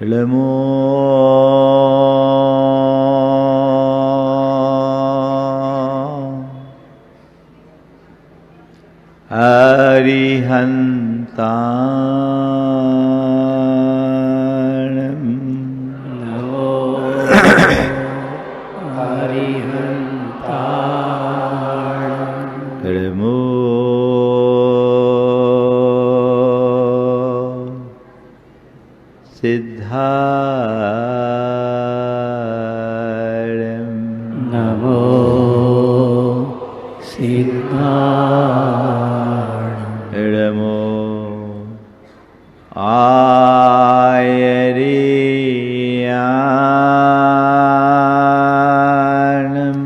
नमो अरिहन्ताणं नमो अरिहन्ताणं नमो सिद्धारणं नमो सिद्धारणं नमो आयर्याणं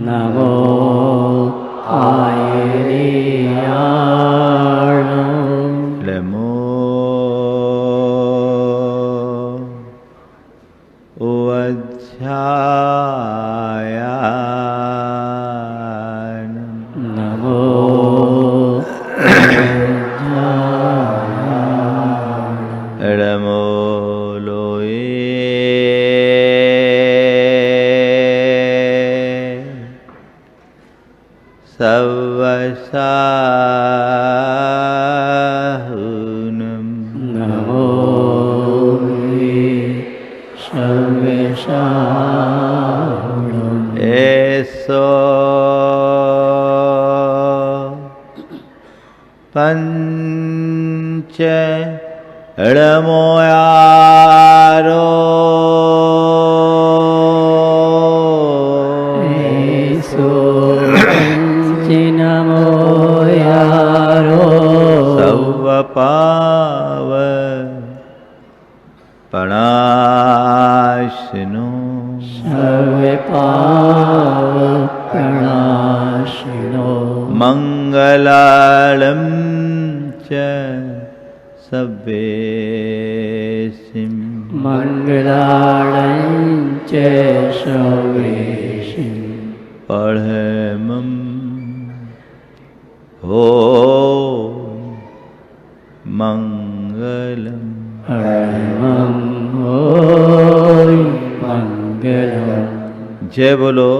नमो आयर्याणं नमो उवध्यायाणं नमो नमो लोये सवसाहुनं नमो सर्वेशाहुनं एसो पंच ळमोयारो एसो नमो यारो सवपाव पणाशिनो सर्वे पावप्रणाशिनो मंगलालं च सव्येसिं मङ्गलालं च सर्वेषिं पढ़मं हो मंगलम् परमं होय मङ्गलम्। जय बोलो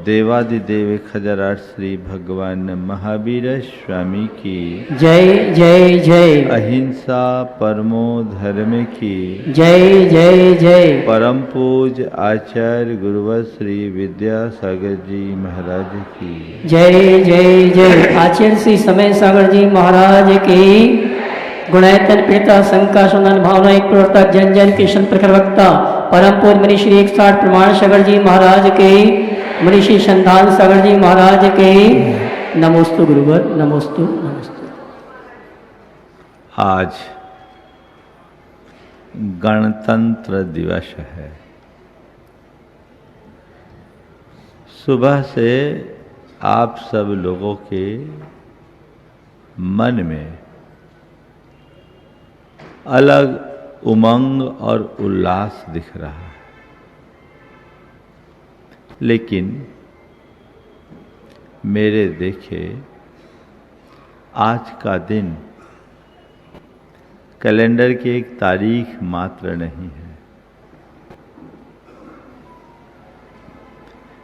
देवादिदेव खजराट श्री भगवान महावीर स्वामी की जय जय जय अहिंसा परमो धर्म की जय जय जय परम पूज आचार्य गुरुवर श्री विद्यासागर जी महाराज की जय जय जय आचार्य श्री समय सागर जी महाराज की गुणायतन प्रेता शंका सुनन भावना एक प्रवर्तक जन जन कृष्ण प्रखर वक्ता परम पूज्य मुनि श्री 160 प्रमाण सागर जी महाराज के मुनि श्री संधान सागर जी महाराज के नमोस्तु गुरुवर नमोस्तु नमोस्तु। आज गणतंत्र दिवस है। सुबह से आप सब लोगों के मन में अलग उमंग और उल्लास दिख रहा है, लेकिन मेरे देखे आज का दिन कैलेंडर की एक तारीख मात्र नहीं है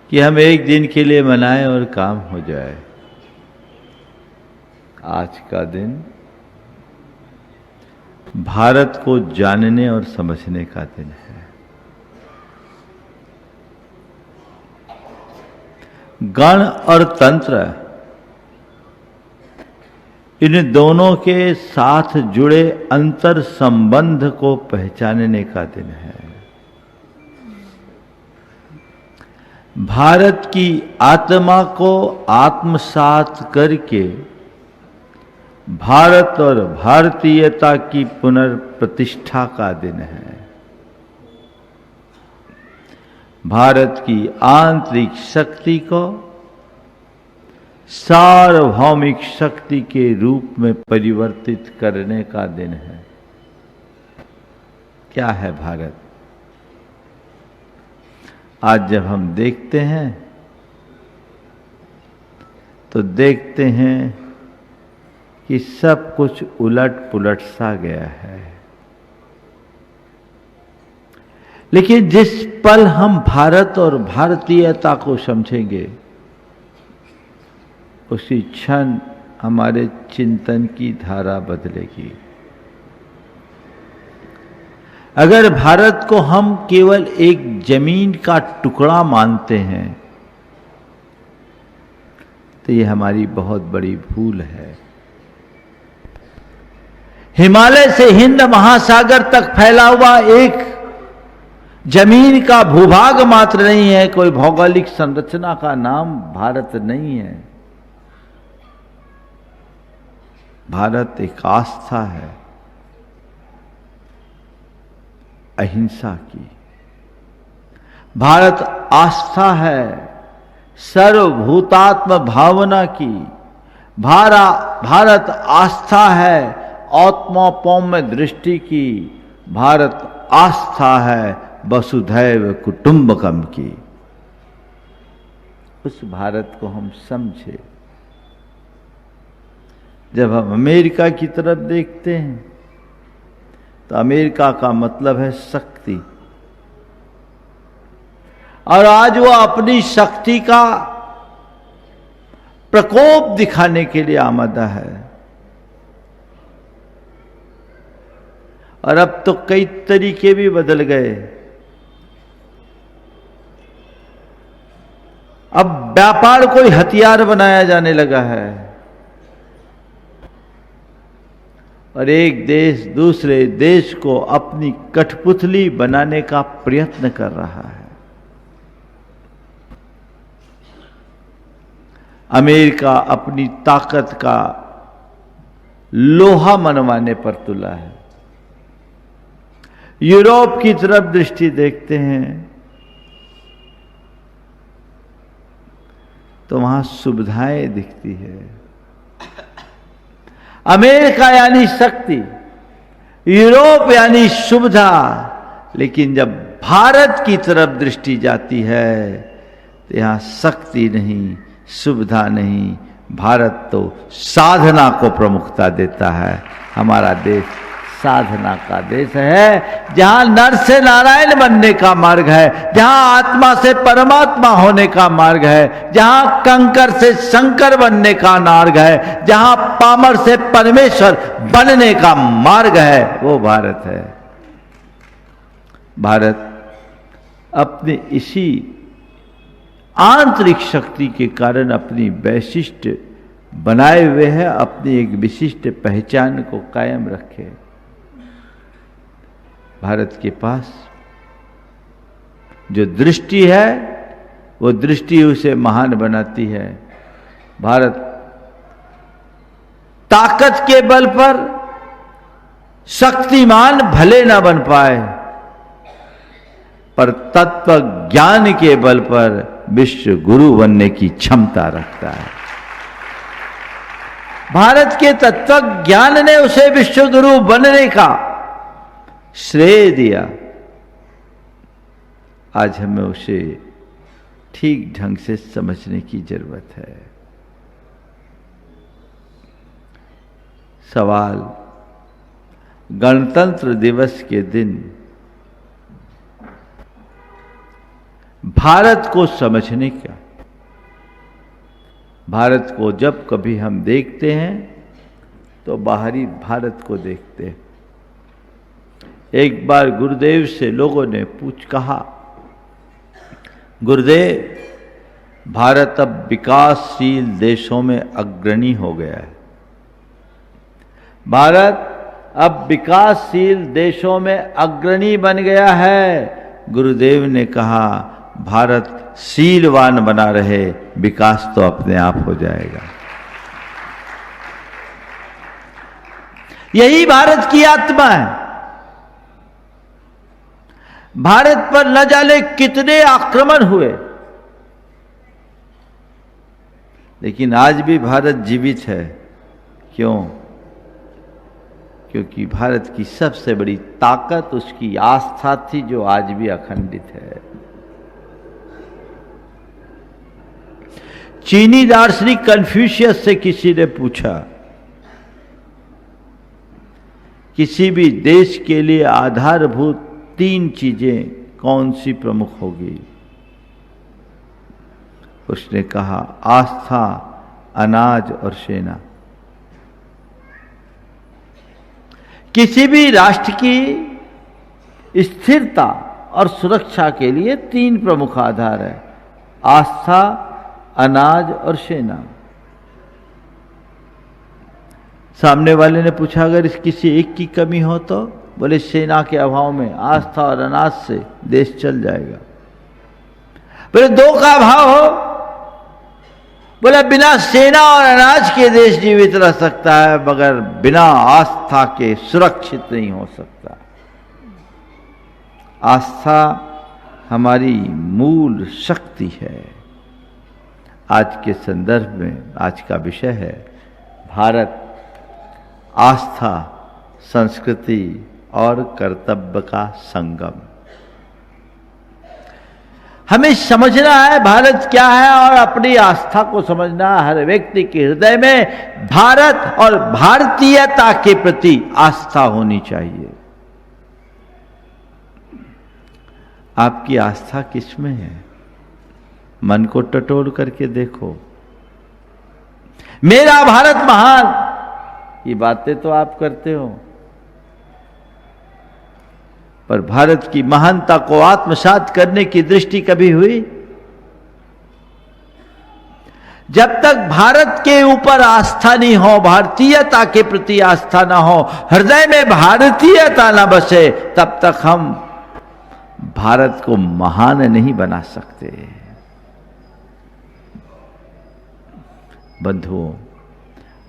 कि हम एक दिन के लिए मनाएं और काम हो जाए। आज का दिन भारत को जानने और समझने का दिन है। गण और तंत्र इन दोनों के साथ जुड़े अंतर संबंध को पहचानने का दिन है। भारत की आत्मा को आत्मसात करके भारत और भारतीयता की पुनर्प्रतिष्ठा का दिन है। भारत की आंतरिक शक्ति को सार्वभौमिक शक्ति के रूप में परिवर्तित करने का दिन है। क्या है भारत? आज जब हम देखते हैं तो देखते हैं कि सब कुछ उलट पुलट सा गया है। लेकिन जिस पल हम भारत और भारतीयता को समझेंगे, उसी क्षण हमारे चिंतन की धारा बदलेगी। अगर भारत को हम केवल एक जमीन का टुकड़ा मानते हैं, तो ये हमारी बहुत बड़ी भूल है। हिमालय से हिंद महासागर तक फैला हुआ एक जमीन का भूभाग मात्र नहीं है, कोई भौगोलिक संरचना का नाम भारत नहीं है। भारत एक आस्था है, अहिंसा की। भारत आस्था है सर्वभूतात्म भावना की। भारत आस्था है आत्मौपौम्य दृष्टि की। भारत आस्था है वसुधैव कुटुंबकम की। उस भारत को हम समझे। जब हम अमेरिका की तरफ देखते हैं, तो अमेरिका का मतलब है शक्ति, और आज वो अपनी शक्ति का प्रकोप दिखाने के लिए आमादा है। और अब तो कई तरीके भी बदल गए। अब व्यापार कोई हथियार बनाया जाने लगा है, और एक देश दूसरे देश को अपनी कठपुतली बनाने का प्रयत्न कर रहा है। अमेरिका अपनी ताकत का लोहा मनवाने पर तुला है। यूरोप की तरफ दृष्टि देखते हैं तो वहां सुविधाएं दिखती है। अमेरिका यानी शक्ति, यूरोप यानी सुविधा, लेकिन जब भारत की तरफ दृष्टि जाती है तो यहां शक्ति नहीं, सुविधा नहीं, भारत तो साधना को प्रमुखता देता है। हमारा देश साधना का देश है, जहां नर से नारायण बनने का मार्ग है, जहां आत्मा से परमात्मा होने का मार्ग है, जहां कंकर से शंकर बनने का मार्ग है, जहां पामर से परमेश्वर बनने का मार्ग है, वो भारत है। भारत अपने इसी आंतरिक शक्ति के कारण अपनी वैशिष्ट बनाए हुए है, अपनी एक विशिष्ट पहचान को कायम रखे। भारत के पास जो दृष्टि है, वो दृष्टि उसे महान बनाती है। भारत ताकत के बल पर शक्तिमान भले ना बन पाए, पर तत्व ज्ञान के बल पर विश्व गुरु बनने की क्षमता रखता है। भारत के तत्व ज्ञान ने उसे विश्व गुरु बनने का श्रेय दिया। आज हमें उसे ठीक ढंग से समझने की जरूरत है। सवाल गणतंत्र दिवस के दिन भारत को समझने का। भारत को जब कभी हम देखते हैं तो बाहरी भारत को देखते हैं। एक बार गुरुदेव से लोगों ने कहा, गुरुदेव भारत अब विकासशील देशों में अग्रणी हो गया है। भारत अब विकासशील देशों में अग्रणी बन गया है। गुरुदेव ने कहा, भारत शीलवान बना रहे, विकास तो अपने आप हो जाएगा। यही भारत की आत्मा है। भारत पर न जाने कितने आक्रमण हुए, लेकिन आज भी भारत जीवित है। क्यों? क्योंकि भारत की सबसे बड़ी ताकत उसकी आस्था थी, जो आज भी अखंडित है। चीनी दार्शनिक कन्फ्यूशियस से किसी ने पूछा, किसी भी देश के लिए आधारभूत 3 चीजें कौन सी प्रमुख होगी? उसने कहा, आस्था, अनाज और सेना। किसी भी राष्ट्र की स्थिरता और सुरक्षा के लिए 3 प्रमुख आधार है, आस्था, अनाज और सेना। सामने वाले ने पूछा, अगर इस किसी एक की कमी हो तो? बोले, सेना के अभाव में आस्था और अनाज से देश चल जाएगा। बोले, 2 का अभाव हो? बोला, बिना सेना और अनाज के देश जीवित रह सकता है, मगर बिना आस्था के सुरक्षित नहीं हो सकता। आस्था हमारी मूल शक्ति है। आज के संदर्भ में आज का विषय है भारत, आस्था, संस्कृति और कर्तव्य का संगम। हमें समझना है भारत क्या है और अपनी आस्था को समझना है। हर व्यक्ति के हृदय में भारत और भारतीयता के प्रति आस्था होनी चाहिए। आपकी आस्था किसमें है? मन को टटोल करके देखो। मेरा भारत महान, ये बातें तो आप करते हो, पर भारत की महानता को आत्मसात करने की दृष्टि कभी हुई? जब तक भारत के ऊपर आस्था नहीं हो, भारतीयता के प्रति आस्था ना हो, हृदय में भारतीयता ना बसे, तब तक हम भारत को महान नहीं बना सकते। बंधुओं,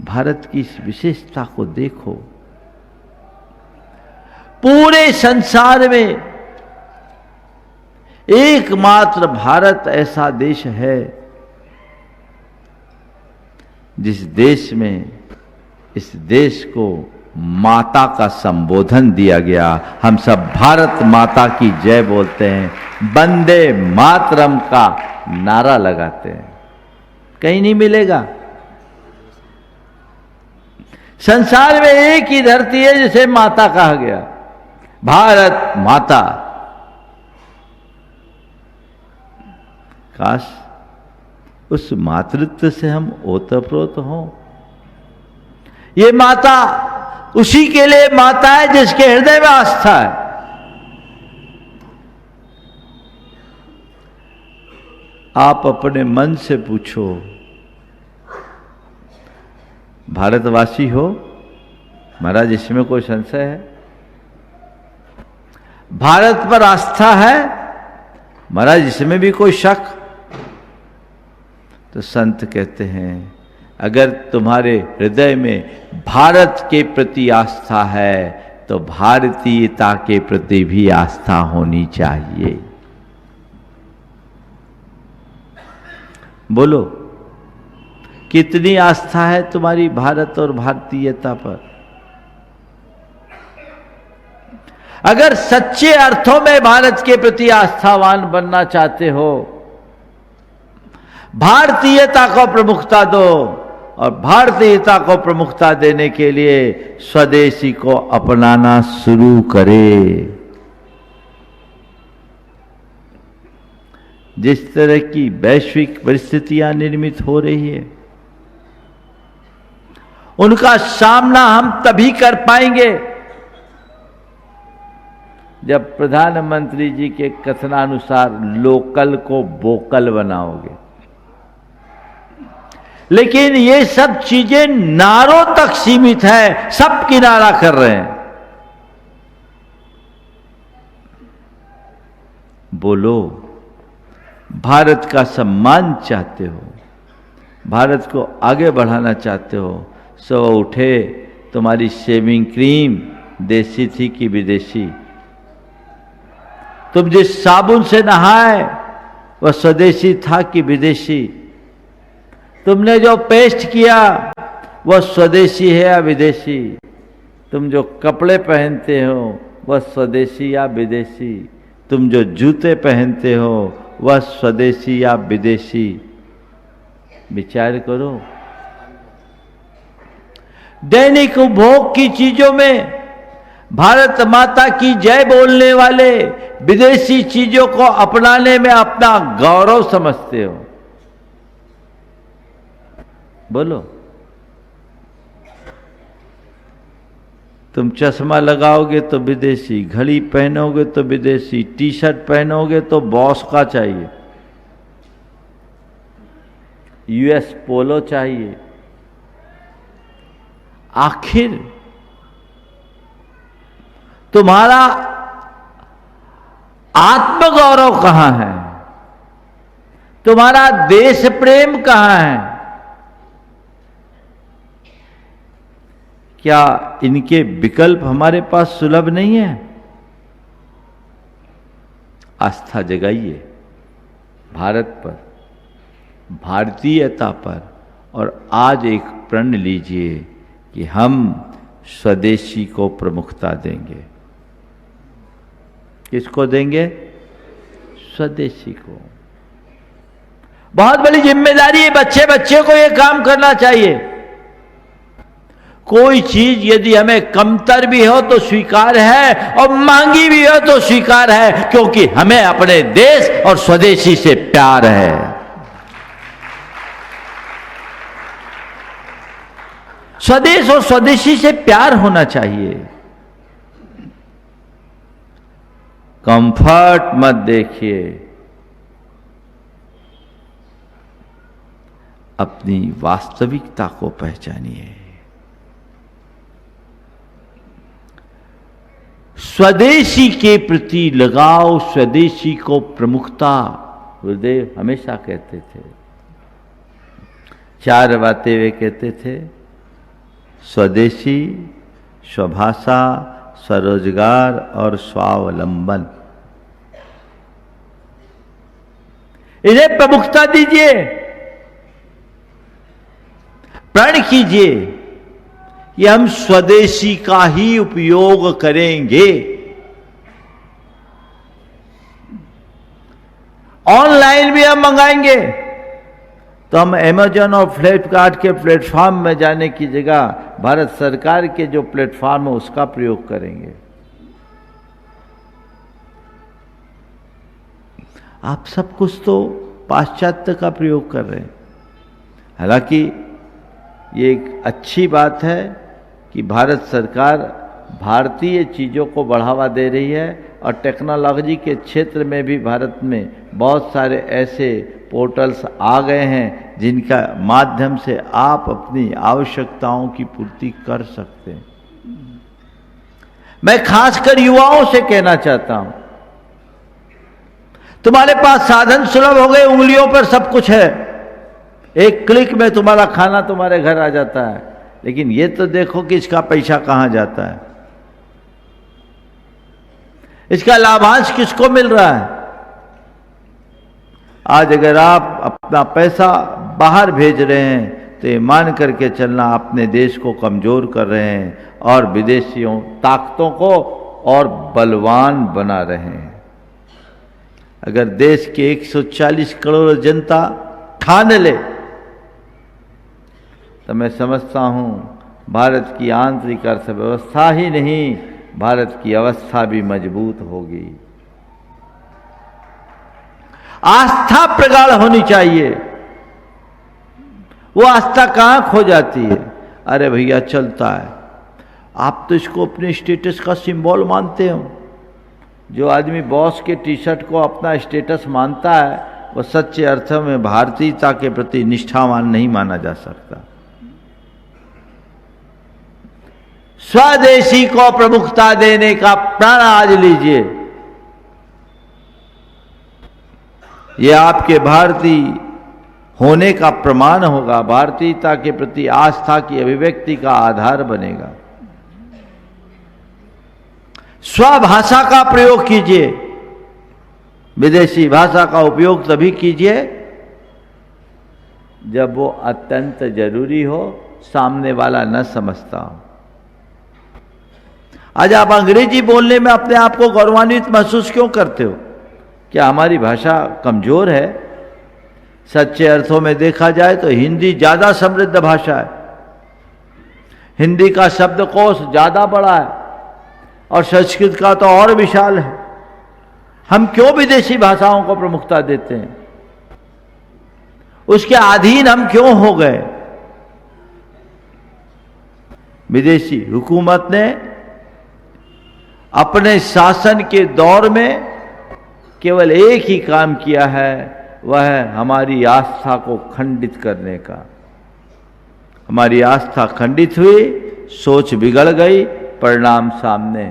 भारत की इस विशेषता को देखो। पूरे संसार में एकमात्र भारत ऐसा देश है जिस देश में इस देश को माता का संबोधन दिया गया। हम सब भारत माता की जय बोलते हैं, वंदे मातरम का नारा लगाते हैं। कहीं नहीं मिलेगा। संसार में एक ही धरती है जिसे माता कहा गया, भारत माता। काश उस मातृत्व से हम ओतप्रोत हों। ये माता उसी के लिए माता है जिसके हृदय में आस्था है। आप अपने मन से पूछो, भारतवासी हो? महाराज, इसमें कोई संशय है? भारत पर आस्था है? महाराज, इसमें भी कोई शक? तो संत कहते हैं, अगर तुम्हारे हृदय में भारत के प्रति आस्था है तो भारतीयता के प्रति भी आस्था होनी चाहिए। बोलो, कितनी आस्था है तुम्हारी भारत और भारतीयता पर? अगर सच्चे अर्थों में भारत के प्रति आस्थावान बनना चाहते हो, भारतीयता को प्रमुखता दो, और भारतीयता को प्रमुखता देने के लिए स्वदेशी को अपनाना शुरू करे। जिस तरह की वैश्विक परिस्थितियां निर्मित हो रही है, उनका सामना हम तभी कर पाएंगे जब प्रधानमंत्री जी के कथनानुसार लोकल को वोकल बनाओगे। लेकिन ये सब चीजें नारों तक सीमित है, सब की नारा कर रहे हैं। बोलो, भारत का सम्मान चाहते हो, भारत को आगे बढ़ाना चाहते हो, सो उठे तुम्हारी शेविंग क्रीम देसी थी कि विदेशी? तुम जिस साबुन से नहाए वह स्वदेशी था कि विदेशी? तुमने जो पेस्ट किया वह स्वदेशी है या विदेशी? तुम जो कपड़े पहनते हो वह स्वदेशी या विदेशी? तुम जो जूते पहनते हो वह स्वदेशी या विदेशी? विचार करो। दैनिक उपभोग की चीजों में भारत माता की जय बोलने वाले विदेशी चीजों को अपनाने में अपना गौरव समझते हो? बोलो। तुम चश्मा लगाओगे तो विदेशी, घड़ी पहनोगे तो विदेशी, टी शर्ट पहनोगे तो बॉस का चाहिए, यूएस पोलो चाहिए। आखिर तुम्हारा आत्मगौरव कहां है? तुम्हारा देश प्रेम कहां है? क्या इनके विकल्प हमारे पास सुलभ नहीं है? आस्था जगाइए भारत पर, भारतीयता पर, और आज एक प्रण लीजिए कि हम स्वदेशी को प्रमुखता देंगे। किसको देंगे? स्वदेशी को। बहुत बड़ी जिम्मेदारी है। बच्चे बच्चे को यह काम करना चाहिए। कोई चीज यदि हमें कमतर भी हो तो स्वीकार है, और मांगी भी हो तो स्वीकार है, क्योंकि हमें अपने देश और स्वदेशी से प्यार है। स्वदेश और स्वदेशी से प्यार होना चाहिए। कंफर्ट मत देखिए, अपनी वास्तविकता को पहचानिए। स्वदेशी के प्रति लगाव, स्वदेशी को प्रमुखता, गुरुदेव हमेशा कहते थे। 4 बातें वे कहते थे: स्वदेशी, स्वभाषा, स्वरोजगार और स्वावलंबन। इन्हें प्रमुखता दीजिए, प्रण कीजिए कि हम स्वदेशी का ही उपयोग करेंगे। ऑनलाइन भी हम मंगाएंगे तो हम अमेजन और फ्लिपकार्ट के प्लेटफॉर्म में जाने की जगह भारत सरकार के जो प्लेटफॉर्म है उसका प्रयोग करेंगे। आप सब कुछ तो पाश्चात्य का प्रयोग कर रहे हैं। हालांकि ये एक अच्छी बात है कि भारत सरकार भारतीय चीज़ों को बढ़ावा दे रही है, और टेक्नोलॉजी के क्षेत्र में भी भारत में बहुत सारे ऐसे पोर्टल्स आ गए हैं जिनका माध्यम से आप अपनी आवश्यकताओं की पूर्ति कर सकते हैं। मैं खासकर युवाओं से कहना चाहता हूं, तुम्हारे पास साधन सुलभ हो गए, उंगलियों पर सब कुछ है, एक क्लिक में तुम्हारा खाना तुम्हारे घर आ जाता है, लेकिन ये तो देखो कि इसका पैसा कहां जाता है, इसका लाभांश किसको मिल रहा है। आज अगर आप अपना पैसा बाहर भेज रहे हैं तो ये मान करके चलना अपने देश को कमजोर कर रहे हैं और विदेशियों ताकतों को और बलवान बना रहे हैं। अगर देश के 140 करोड़ जनता ठान ले तो मैं समझता हूं भारत की आंतरिक अर्थव्यवस्था ही नहीं, भारत की अवस्था भी मजबूत होगी। आस्था प्रगाढ़ होनी चाहिए। वो आस्था कहां खो जाती है? अरे भैया चलता है, आप तो इसको अपने स्टेटस का सिंबल मानते हो। जो आदमी बॉस के टी शर्ट को अपना स्टेटस मानता है वह सच्चे अर्थ में भारतीयता के प्रति निष्ठावान नहीं माना जा सकता। स्वदेशी को प्रमुखता देने का प्रण आज लीजिए। यह आपके भारतीय होने का प्रमाण होगा, भारतीयता के प्रति आस्था की अभिव्यक्ति का आधार बनेगा। स्वभाषा का प्रयोग कीजिए। विदेशी भाषा का उपयोग तभी कीजिए जब वो अत्यंत जरूरी हो, सामने वाला न समझता हो। आज आप अंग्रेजी बोलने में अपने आप को गौरवान्वित महसूस क्यों करते हो? क्या हमारी भाषा कमजोर है? सच्चे अर्थों में देखा जाए तो हिंदी ज्यादा समृद्ध भाषा है। हिंदी का शब्दकोश ज्यादा बड़ा है। और संस्कृत का तो और विशाल है। हम क्यों विदेशी भाषाओं को प्रमुखता देते हैं? उसके अधीन हम क्यों हो गए? विदेशी हुकूमत ने अपने शासन के दौर में केवल एक ही काम किया है, वह है हमारी आस्था को खंडित करने का। हमारी आस्था खंडित हुई, सोच बिगड़ गई, परिणाम सामने।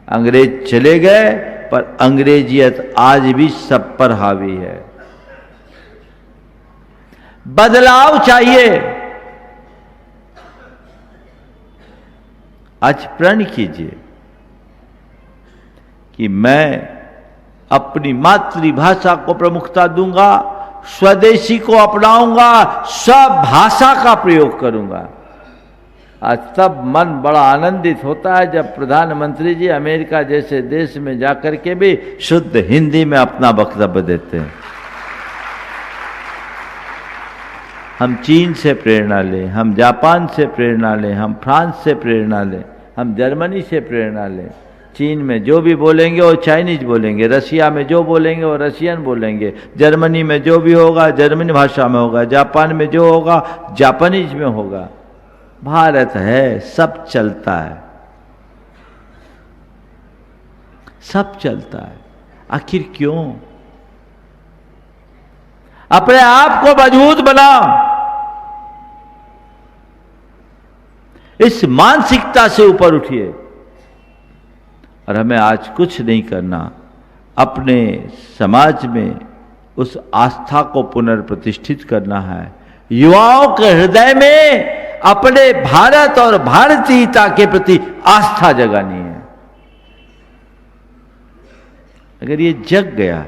अंग्रेज चले गए, पर अंग्रेजियत आज भी सब पर हावी है। बदलाव चाहिए। आज प्रण कीजिए कि मैं अपनी मातृभाषा को प्रमुखता दूंगा, स्वदेशी को अपनाऊंगा, स्वभाषा का प्रयोग करूंगा। आज सब मन बड़ा आनंदित होता है जब प्रधानमंत्री जी अमेरिका जैसे देश में जाकर के भी शुद्ध हिंदी में अपना वक्तव्य देते हैं। हम चीन से प्रेरणा लें, हम जापान से प्रेरणा लें, हम फ्रांस से प्रेरणा लें, हम जर्मनी से प्रेरणा लें। चीन में जो भी बोलेंगे वो चाइनीज बोलेंगे, रसिया में जो बोलेंगे वो रशियन बोलेंगे, जर्मनी में जो भी होगा जर्मनी भाषा में होगा, जापान में जो होगा जापानीज में होगा। भारत है, सब चलता है, सब चलता है। आखिर क्यों? अपने आप को मजबूत बनाओ। इस मानसिकता से ऊपर उठिए। और हमें आज कुछ नहीं करना, अपने समाज में उस आस्था को पुनर्प्रतिष्ठित करना है। युवाओं के हृदय में अपने भारत और भारतीयता के प्रति आस्था जगानी है। अगर ये जग गया,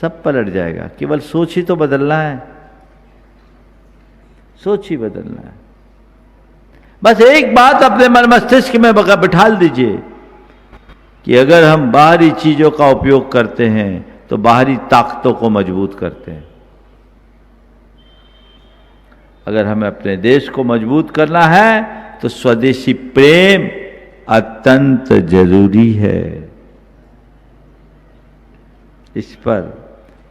सब पलट जाएगा। केवल सोच ही तो बदलना है, सोच ही बदलना है। बस एक बात अपने मन मस्तिष्क में बिठाल दीजिए कि अगर हम बाहरी चीजों का उपयोग करते हैं तो बाहरी ताकतों को मजबूत करते हैं। अगर हमें अपने देश को मजबूत करना है तो स्वदेशी प्रेम अत्यंत जरूरी है। इस पर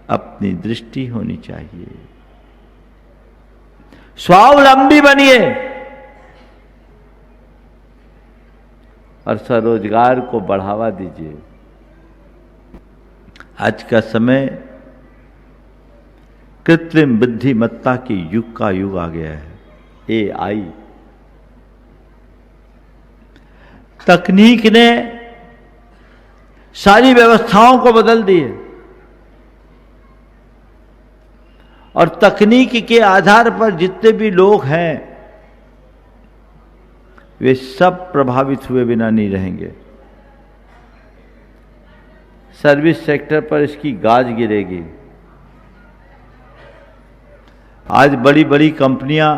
अपनी दृष्टि होनी चाहिए। स्वावलंबी बनिए और स्वरोजगार को बढ़ावा दीजिए। आज का समय कृत्रिम बुद्धिमत्ता के युग का युग आ गया है। AI तकनीक ने सारी व्यवस्थाओं को बदल दी है और तकनीक के आधार पर जितने भी लोग हैं वे सब प्रभावित हुए बिना नहीं रहेंगे। सर्विस सेक्टर पर इसकी गाज गिरेगी। आज बड़ी बड़ी कंपनियां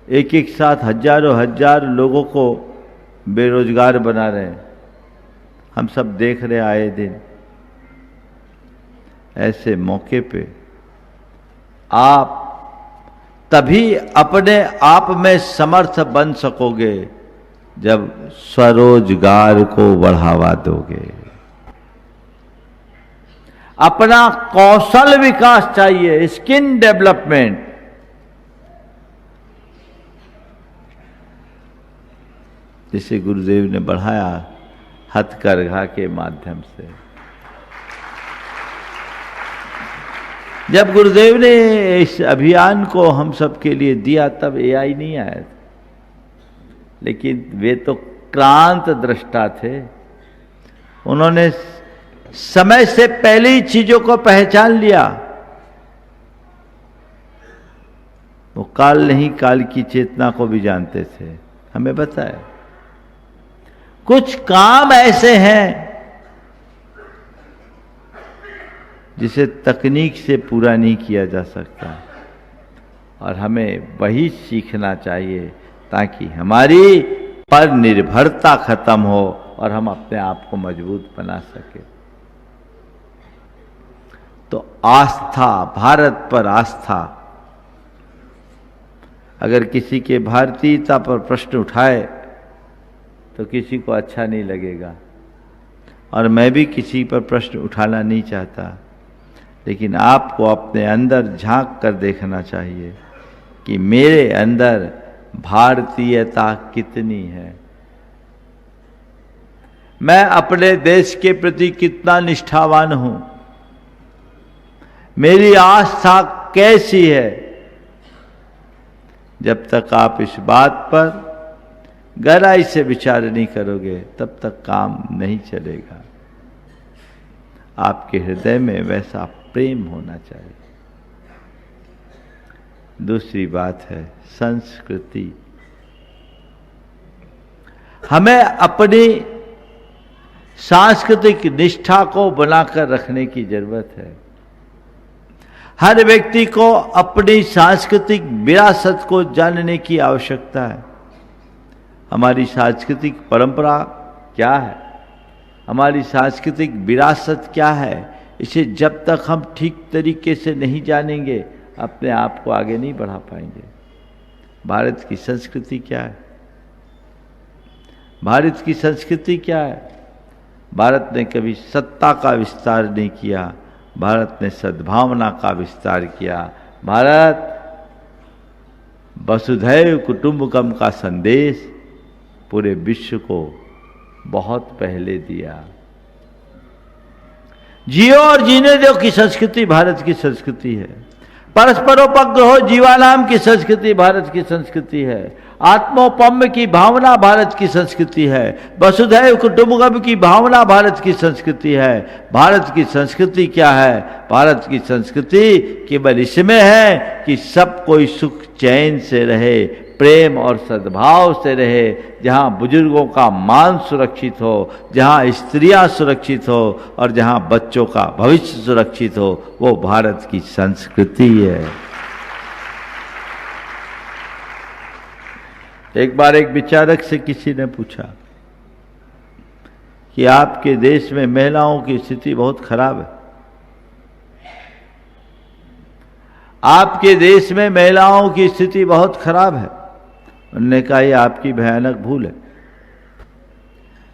एक एक साथ हजारों हजार लोगों को बेरोजगार बना रहे हैं। हम सब देख रहे आए दिन। ऐसे मौके पे आप तभी अपने आप में समर्थ बन सकोगे जब स्वरोजगार को बढ़ावा दोगे। अपना कौशल विकास चाहिए, स्किल डेवलपमेंट। जिसे गुरुदेव ने बढ़ाया हथकरघा के माध्यम से। जब गुरुदेव ने इस अभियान को हम सब के लिए दिया तब AI नहीं आया था, लेकिन वे तो क्रांत दृष्टा थे। उन्होंने समय से पहले ही चीजों को पहचान लिया। वो काल नहीं, काल की चेतना को भी जानते थे। हमें बताया कुछ काम ऐसे हैं जिसे तकनीक से पूरा नहीं किया जा सकता और हमें वही सीखना चाहिए ताकि हमारी पर निर्भरता खत्म हो और हम अपने आप को मजबूत बना सके। तो आस्था, भारत पर आस्था। अगर किसी के भारतीयता पर प्रश्न उठाए तो तो किसी को अच्छा नहीं लगेगा, और मैं भी किसी पर प्रश्न उठाना नहीं चाहता, लेकिन आपको अपने अंदर झांक कर देखना चाहिए कि मेरे अंदर भारतीयता कितनी है, मैं अपने देश के प्रति कितना निष्ठावान हूं, मेरी आस्था कैसी है। जब तक आप इस बात पर गहराई से विचार नहीं करोगे तब तक काम नहीं चलेगा। आपके हृदय में वैसा प्रेम होना चाहिए। दूसरी बात है संस्कृति। हमें अपनी सांस्कृतिक निष्ठा को बनाकर रखने की जरूरत है। हर व्यक्ति को अपनी सांस्कृतिक विरासत को जानने की आवश्यकता है। हमारी सांस्कृतिक परंपरा क्या है, हमारी सांस्कृतिक विरासत क्या है, इसे जब तक हम ठीक तरीके से नहीं जानेंगे अपने आप को आगे नहीं बढ़ा पाएंगे। भारत की संस्कृति क्या है, भारत की संस्कृति क्या है? भारत ने कभी सत्ता का विस्तार नहीं किया, भारत ने सद्भावना का विस्तार किया। भारत वसुधैव कुटुंबकम का संदेश पूरे विश्व को बहुत पहले दिया। जियो और जीने दो की संस्कृति भारत की संस्कृति है। परस्परोपग्रहो जीवानाम की संस्कृति भारत की संस्कृति है। आत्मोपम्य की भावना भारत की संस्कृति है। वसुधैव कुटुंबकम की भावना भारत की संस्कृति है। भारत की संस्कृति क्या है? भारत की संस्कृति केवल इसमें है कि सब कोई सुख चैन से रहे, प्रेम और सद्भाव से रहे, जहाँ बुजुर्गों का मान सुरक्षित हो, जहाँ स्त्रियां सुरक्षित हो और जहाँ बच्चों का भविष्य सुरक्षित हो, वो भारत की संस्कृति है। एक बार एक विचारक से किसी ने पूछा कि आपके देश में महिलाओं की स्थिति बहुत खराब है, आपके देश में महिलाओं की स्थिति बहुत खराब है। उन्होंने कहा यह आपकी भयानक भूल है,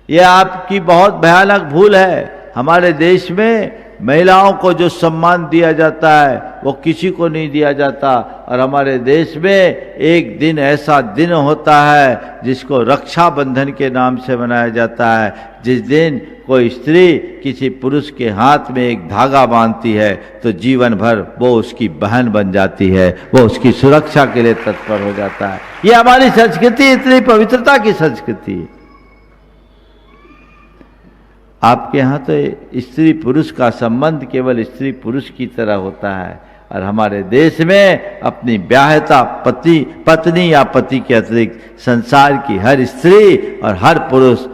यह आपकी बहुत भयानक भूल है। हमारे देश में महिलाओं को जो सम्मान दिया जाता है वो किसी को नहीं दिया जाता, और हमारे देश में एक दिन ऐसा दिन होता है जिसको रक्षाबंधन के नाम से मनाया जाता है, जिस दिन कोई स्त्री किसी पुरुष के हाथ में एक धागा बांधती है तो जीवन भर वो उसकी बहन बन जाती है, वो उसकी सुरक्षा के लिए तत्पर हो जाता है। ये हमारी संस्कृति इतनी पवित्रता की संस्कृति है। आपके यहाँ तो स्त्री पुरुष का संबंध केवल स्त्री पुरुष की तरह होता है, और हमारे देश में अपनी ब्याहता पत्नी या पति के अतिरिक्त संसार की हर स्त्री और हर पुरुष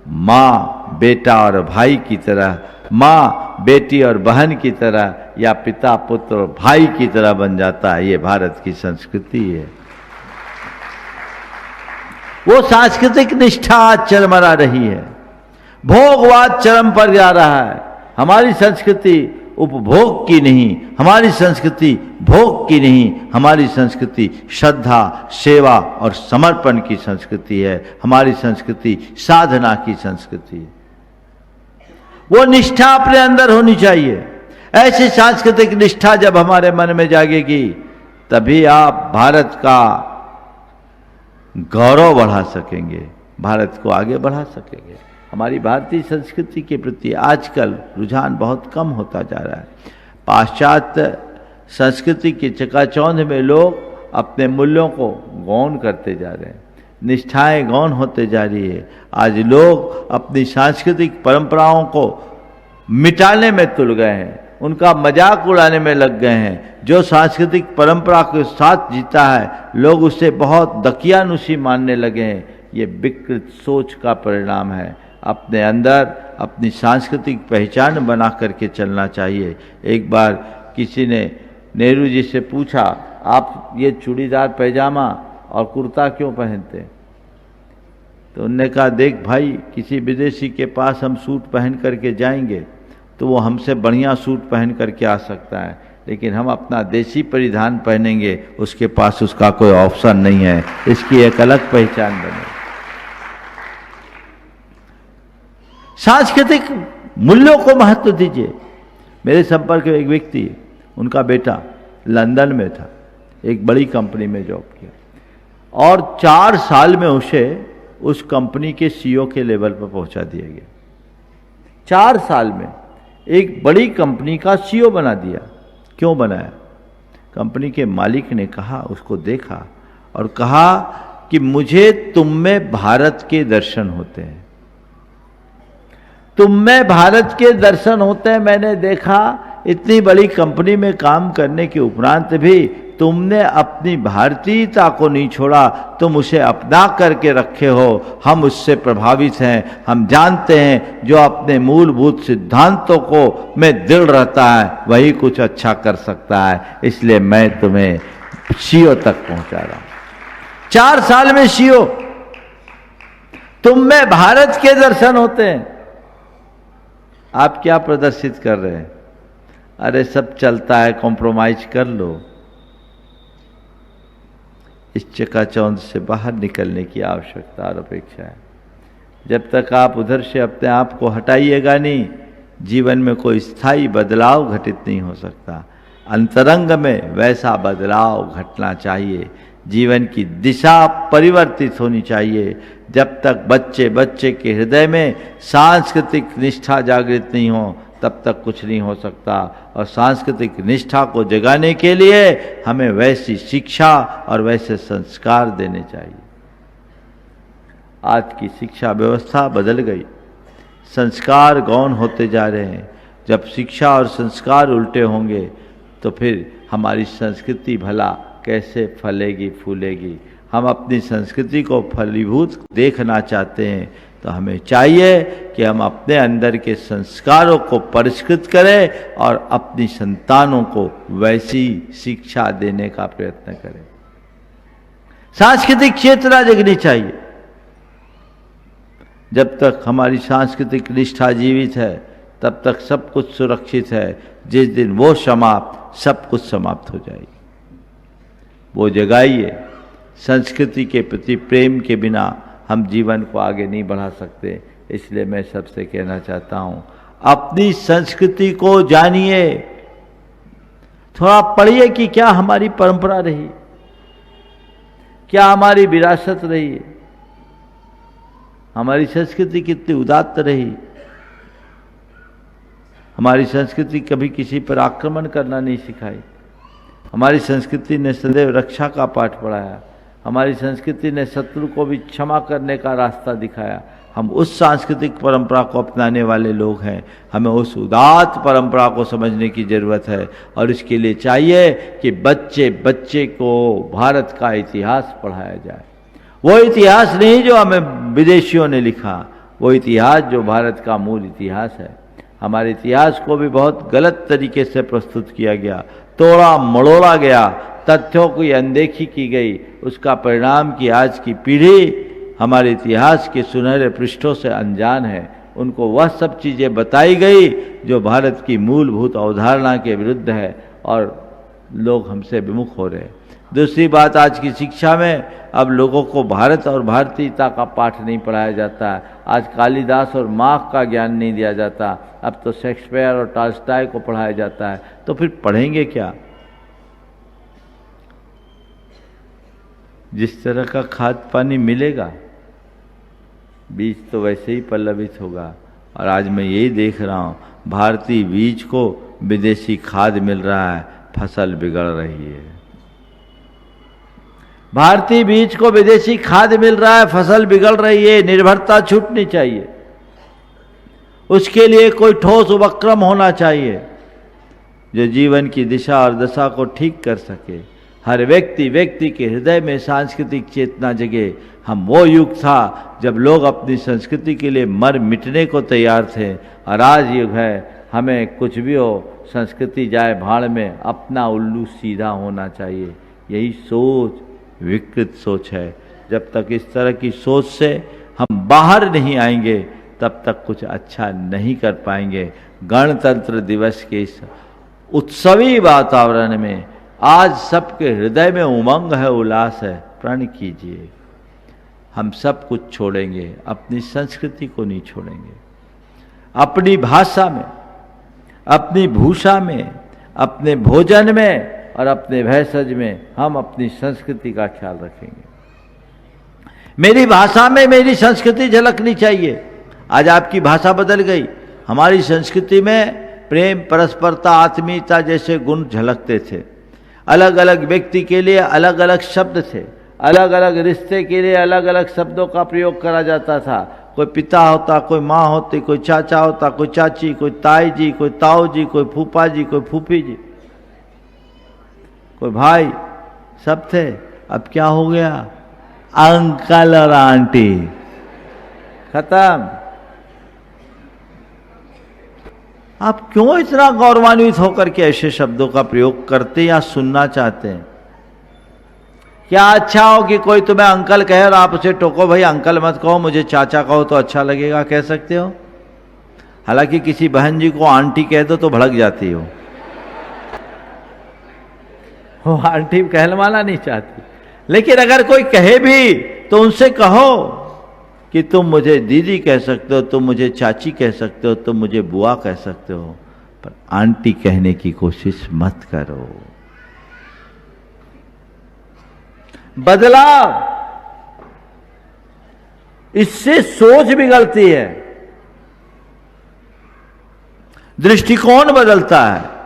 माँ बेटा और भाई की तरह, माँ बेटी और बहन की तरह, या पिता पुत्र और भाई की तरह बन जाता है। ये भारत की संस्कृति है। वो सांस्कृतिक निष्ठा आज चरमरा रही है, भोगवाद चरम पर जा रहा है। हमारी संस्कृति उपभोग की नहीं, हमारी संस्कृति भोग की नहीं, हमारी संस्कृति श्रद्धा, सेवा और समर्पण की संस्कृति है। हमारी संस्कृति साधना की संस्कृति है। वो निष्ठा अपने अंदर होनी चाहिए। ऐसी सांस्कृतिक निष्ठा जब हमारे मन में जागेगी तभी आप भारत का गौरव बढ़ा सकेंगे, भारत को आगे बढ़ा सकेंगे। हमारी भारतीय संस्कृति के प्रति आजकल रुझान बहुत कम होता जा रहा है। पाश्चात्य संस्कृति की चकाचौंध में लोग अपने मूल्यों को गौण करते जा रहे हैं, निष्ठाएं गौण होते जा रही है। आज लोग अपनी सांस्कृतिक परंपराओं को मिटाने में तुल गए हैं, उनका मजाक उड़ाने में लग गए हैं। जो सांस्कृतिक परंपरा के साथ जीता है लोग उसे बहुत दकियानुसी मानने लगे हैं। ये विकृत सोच का परिणाम है। अपने अंदर अपनी सांस्कृतिक पहचान बना करके चलना चाहिए। एक बार किसी ने नेहरू जी से पूछा, आप ये चूड़ीदार पैजामा और कुर्ता क्यों पहनते? तो उन्होंने कहा, देख भाई, किसी विदेशी के पास हम सूट पहन करके जाएंगे तो वो हमसे बढ़िया सूट पहन करके आ सकता है, लेकिन हम अपना देसी परिधान पहनेंगे उसके पास उसका कोई ऑप्शन नहीं है। इसकी एक अलग पहचान बने। सांस्कृतिक मूल्यों को महत्व दीजिए। मेरे संपर्क में एक व्यक्ति, उनका बेटा लंदन में था, एक बड़ी कंपनी में जॉब किया और 4 साल में उसे उस कंपनी के सीईओ के लेवल पर पहुंचा दिया गया। 4 साल में एक बड़ी कंपनी का सीईओ बना दिया। क्यों बनाया? कंपनी के मालिक ने कहा, उसको देखा और कहा कि मुझे तुम में भारत के दर्शन होते हैं, तुम में भारत के दर्शन होते हैं। मैंने देखा इतनी बड़ी कंपनी में काम करने के उपरांत भी तुमने अपनी भारतीयता को नहीं छोड़ा, तुम उसे अपना करके रखे हो। हम उससे प्रभावित हैं। हम जानते हैं जो अपने मूलभूत सिद्धांतों को में दृढ़ रहता है वही कुछ अच्छा कर सकता है। इसलिए मैं तुम्हें सीईओ तक पहुंचा रहा हूं। 4 साल में सीईओ। तुम में भारत के दर्शन होते हैं। आप क्या प्रदर्शित कर रहे हैं? अरे सब चलता है, कॉम्प्रोमाइज कर लो। इस चकाचौंध से बाहर निकलने की आवश्यकता और अपेक्षा है। जब तक आप उधर से अपने आप को हटाइएगा नहीं, जीवन में कोई स्थायी बदलाव घटित नहीं हो सकता। अंतरंग में वैसा बदलाव घटना चाहिए। जीवन की दिशा परिवर्तित होनी चाहिए। जब तक बच्चे के हृदय में सांस्कृतिक निष्ठा जागृत नहीं हो तब तक कुछ नहीं हो सकता। और सांस्कृतिक निष्ठा को जगाने के लिए हमें वैसी शिक्षा और वैसे संस्कार देने चाहिए। आज की शिक्षा व्यवस्था बदल गई, संस्कार गौण होते जा रहे हैं। जब शिक्षा और संस्कार उल्टे होंगे तो फिर हमारी संस्कृति भला कैसे फलेगी फूलेगी। हम अपनी संस्कृति को फलीभूत देखना चाहते हैं तो हमें चाहिए कि हम अपने अंदर के संस्कारों को परिष्कृत करें और अपनी संतानों को वैसी शिक्षा देने का प्रयत्न करें। सांस्कृतिक चेतना जगनी चाहिए। जब तक हमारी सांस्कृतिक निष्ठा जीवित है तब तक सब कुछ सुरक्षित है। जिस दिन वो समाप्त, सब कुछ समाप्त हो जाएगी। वो जगाइए। संस्कृति के प्रति प्रेम के बिना हम जीवन को आगे नहीं बढ़ा सकते। इसलिए मैं सबसे कहना चाहता हूं, अपनी संस्कृति को जानिए। थोड़ा पढ़िए कि क्या हमारी परंपरा रही, क्या हमारी विरासत रही, हमारी संस्कृति कितनी उदात्त रही। हमारी संस्कृति कभी किसी पर आक्रमण करना नहीं सिखाई। हमारी संस्कृति ने सदैव रक्षा का पाठ पढ़ाया। हमारी संस्कृति ने शत्रु को भी क्षमा करने का रास्ता दिखाया। हम उस सांस्कृतिक परंपरा को अपनाने वाले लोग हैं। हमें उस उदात्त परंपरा को समझने की जरूरत है और इसके लिए चाहिए कि बच्चे को भारत का इतिहास पढ़ाया जाए। वो इतिहास नहीं जो हमें विदेशियों ने लिखा, वो इतिहास जो भारत का मूल इतिहास है। हमारे इतिहास को भी बहुत गलत तरीके से प्रस्तुत किया गया, तोड़ा मड़ोड़ा गया, तथ्यों की अनदेखी की गई। उसका परिणाम कि आज की पीढ़ी हमारे इतिहास के सुनहरे पृष्ठों से अनजान है। उनको वह सब चीज़ें बताई गई जो भारत की मूलभूत अवधारणा के विरुद्ध है और लोग हमसे विमुख हो रहे हैं। दूसरी बात, आज की शिक्षा में अब लोगों को भारत और भारतीयता का पाठ नहीं पढ़ाया जाता है। आज कालिदास और मार्क्स का ज्ञान नहीं दिया जाता। अब तो शेक्सपियर और टॉल्स्टॉय को पढ़ाया जाता है। तो फिर पढ़ेंगे क्या? जिस तरह का खाद पानी मिलेगा, बीज तो वैसे ही पल्लवित होगा। और आज मैं यही देख रहा हूँ, भारतीय बीज को विदेशी खाद मिल रहा है, फसल बिगड़ रही है। भारतीय बीज को विदेशी खाद मिल रहा है, फसल बिगड़ रही है। निर्भरता छूटनी चाहिए। उसके लिए कोई ठोस उपक्रम होना चाहिए जो जीवन की दिशा और दशा को ठीक कर सके। हर व्यक्ति के हृदय में सांस्कृतिक चेतना जगे। हम वो युग था जब लोग अपनी संस्कृति के लिए मर मिटने को तैयार थे, और आज युग है हमें कुछ भी हो, संस्कृति जाए भाड़ में, अपना उल्लू सीधा होना चाहिए। यही सोच विकृत सोच है। जब तक इस तरह की सोच से हम बाहर नहीं आएंगे तब तक कुछ अच्छा नहीं कर पाएंगे। गणतंत्र दिवस के इस उत्सवी वातावरण में आज सबके हृदय में उमंग है, उल्लास है। प्रण कीजिए, हम सब कुछ छोड़ेंगे, अपनी संस्कृति को नहीं छोड़ेंगे। अपनी भाषा में, अपनी भूषा में, अपने भोजन में और अपने भेषज में हम अपनी संस्कृति का ख्याल रखेंगे। मेरी भाषा में मेरी संस्कृति झलकनी चाहिए। आज आपकी भाषा बदल गई, हमारी संस्कृति में प्रेम, परस्परता, आत्मीयता जैसे गुण झलकते थे। अलग अलग व्यक्ति के लिए अलग अलग शब्द थे, अलग अलग रिश्ते के लिए अलग अलग शब्दों का प्रयोग करा जाता था। कोई पिता होता, कोई माँ होती, कोई चाचा होता, कोई चाची, कोई ताई जी, कोई ताऊ जी, कोई फूफा जी, कोई फूफी जी, कोई भाई, सब थे। अब क्या हो गया? अंकल और आंटी, खत्म। आप क्यों इतना गौरवान्वित होकर के ऐसे शब्दों का प्रयोग करते या सुनना चाहते हैं? क्या अच्छा हो कि कोई तुम्हें अंकल कहे और आप उसे टोको, भाई अंकल मत कहो, मुझे चाचा कहो तो अच्छा लगेगा, कह सकते हो। हालांकि किसी बहन जी को आंटी कह दो तो भड़क जाती हो, वो आंटी कहलवाना नहीं चाहती। लेकिन अगर कोई कहे भी तो उनसे कहो कि तुम मुझे दीदी कह सकते हो, तुम मुझे चाची कह सकते हो, तुम मुझे बुआ कह सकते हो, पर आंटी कहने की कोशिश मत करो। बदलाव, इससे सोच बिगड़ती है, दृष्टिकोण बदलता है।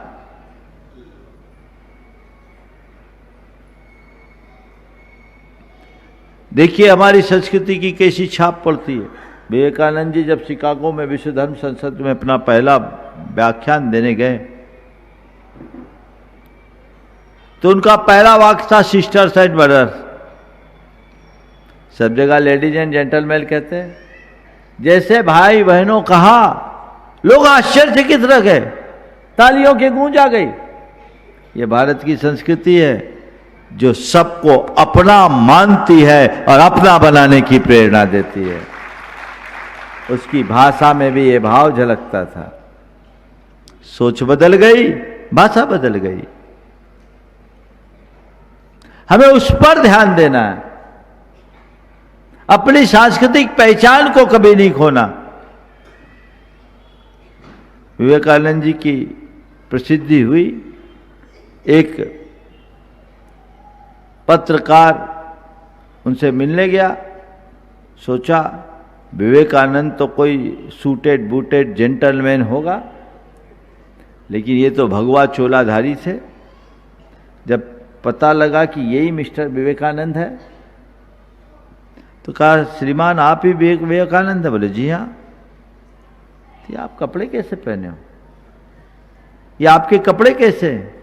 देखिए हमारी संस्कृति की कैसी छाप पड़ती है। विवेकानंद जी जब शिकागो में विश्व धर्म संसद में अपना पहला व्याख्यान देने गए तो उनका पहला वाक्य था सिस्टर्स एंड ब्रदर्स। सब जगह लेडीज एंड जेंटलमैन कहते हैं। जैसे भाई बहनों कहा, लोग आश्चर्यचकित रह गए, तालियों की गूंज आ गई। ये भारत की संस्कृति है जो सबको अपना मानती है और अपना बनाने की प्रेरणा देती है। उसकी भाषा में भी ये भाव झलकता था। सोच बदल गई, भाषा बदल गई। हमें उस पर ध्यान देना है, अपनी सांस्कृतिक पहचान को कभी नहीं खोना। विवेकानंद जी की प्रसिद्धि हुई, एक पत्रकार उनसे मिलने गया। सोचा विवेकानंद तो कोई सूटेड बूटेड जेंटलमैन होगा, लेकिन ये तो भगवा चोलाधारी थे। जब पता लगा कि यही मिस्टर विवेकानंद है तो कहा, श्रीमान आप ही विवेकानंद है? बोले जी हाँ। तो आप कपड़े कैसे पहने हो? ये आपके कपड़े कैसे हैं?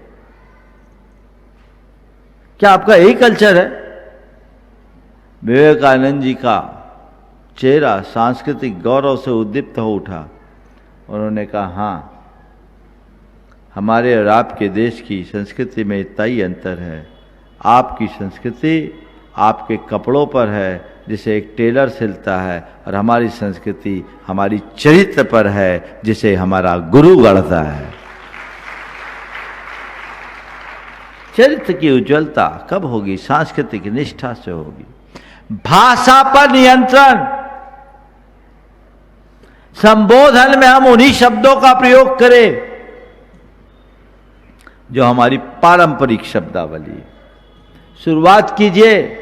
क्या आपका यही कल्चर है? विवेकानंद जी का चेहरा सांस्कृतिक गौरव से उद्दीप्त हो उठा। उन्होंने कहा, हाँ, हमारे और आपके देश की संस्कृति में इतना ही अंतर है। आपकी संस्कृति आपके कपड़ों पर है, जिसे एक टेलर सिलता है, और हमारी संस्कृति हमारी चरित्र पर है, जिसे हमारा गुरु गढ़ता है। चरित्र की उज्ज्वलता कब होगी? सांस्कृतिक निष्ठा से होगी। भाषा पर नियंत्रण। संबोधन में हम उन्हीं शब्दों का प्रयोग करें जो हमारी पारंपरिक शब्दावली है। शुरुआत कीजिए।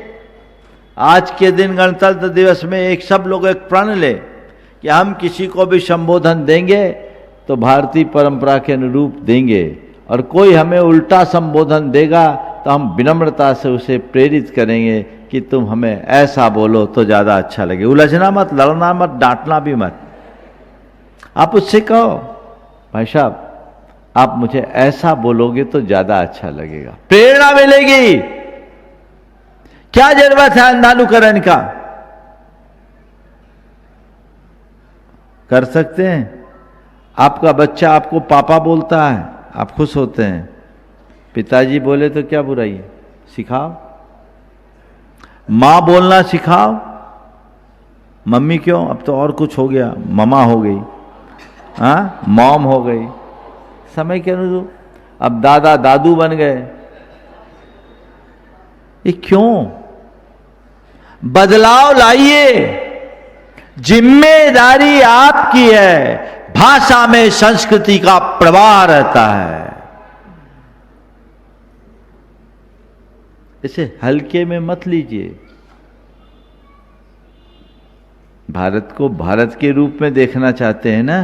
आज के दिन गणतंत्र दिवस में सब लोग एक प्रण ले कि हम किसी को भी संबोधन देंगे तो भारतीय परंपरा के अनुरूप देंगे, और कोई हमें उल्टा संबोधन देगा तो हम विनम्रता से उसे प्रेरित करेंगे कि तुम हमें ऐसा बोलो तो ज़्यादा अच्छा लगे। उलझना मत, लड़ना मत, डांटना भी मत। आप उससे कहो, भाई साहब आप मुझे ऐसा बोलोगे तो ज़्यादा अच्छा लगेगा, प्रेरणा मिलेगी। क्या जरूरत है अंधानुकरण का? कर सकते हैं। आपका बच्चा आपको पापा बोलता है, आप खुश होते हैं। पिताजी बोले तो क्या बुराई है? सिखाओ। माँ बोलना सिखाओ। मम्मी क्यों, अब तो और कुछ हो गया, ममा हो गई, हाँ मॉम हो गई, समय के अनुरूप। अब दादा दादू बन गए। ये क्यों? बदलाव लाइए। जिम्मेदारी आपकी है। भाषा में संस्कृति का प्रवाह रहता है। इसे हल्के में मत लीजिए। भारत को भारत के रूप में देखना चाहते हैं ना,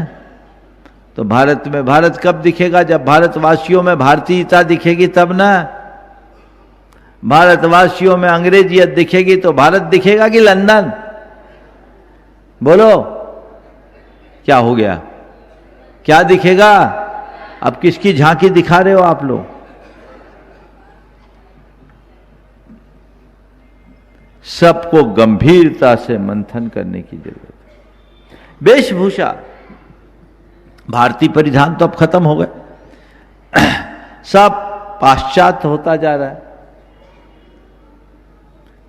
तो भारत में भारत कब दिखेगा? जब भारतवासियों में भारतीयता दिखेगी तब ना। भारतवासियों में अंग्रेजियत दिखेगी तो भारत दिखेगा कि लंदन? बोलो क्या हो गया? क्या दिखेगा? अब किसकी झांकी दिखा रहे हो आप लोग? सबको गंभीरता से मंथन करने की जरूरत है। वेशभूषा, भारतीय परिधान तो अब खत्म हो गए, सब पाश्चात्य होता जा रहा है।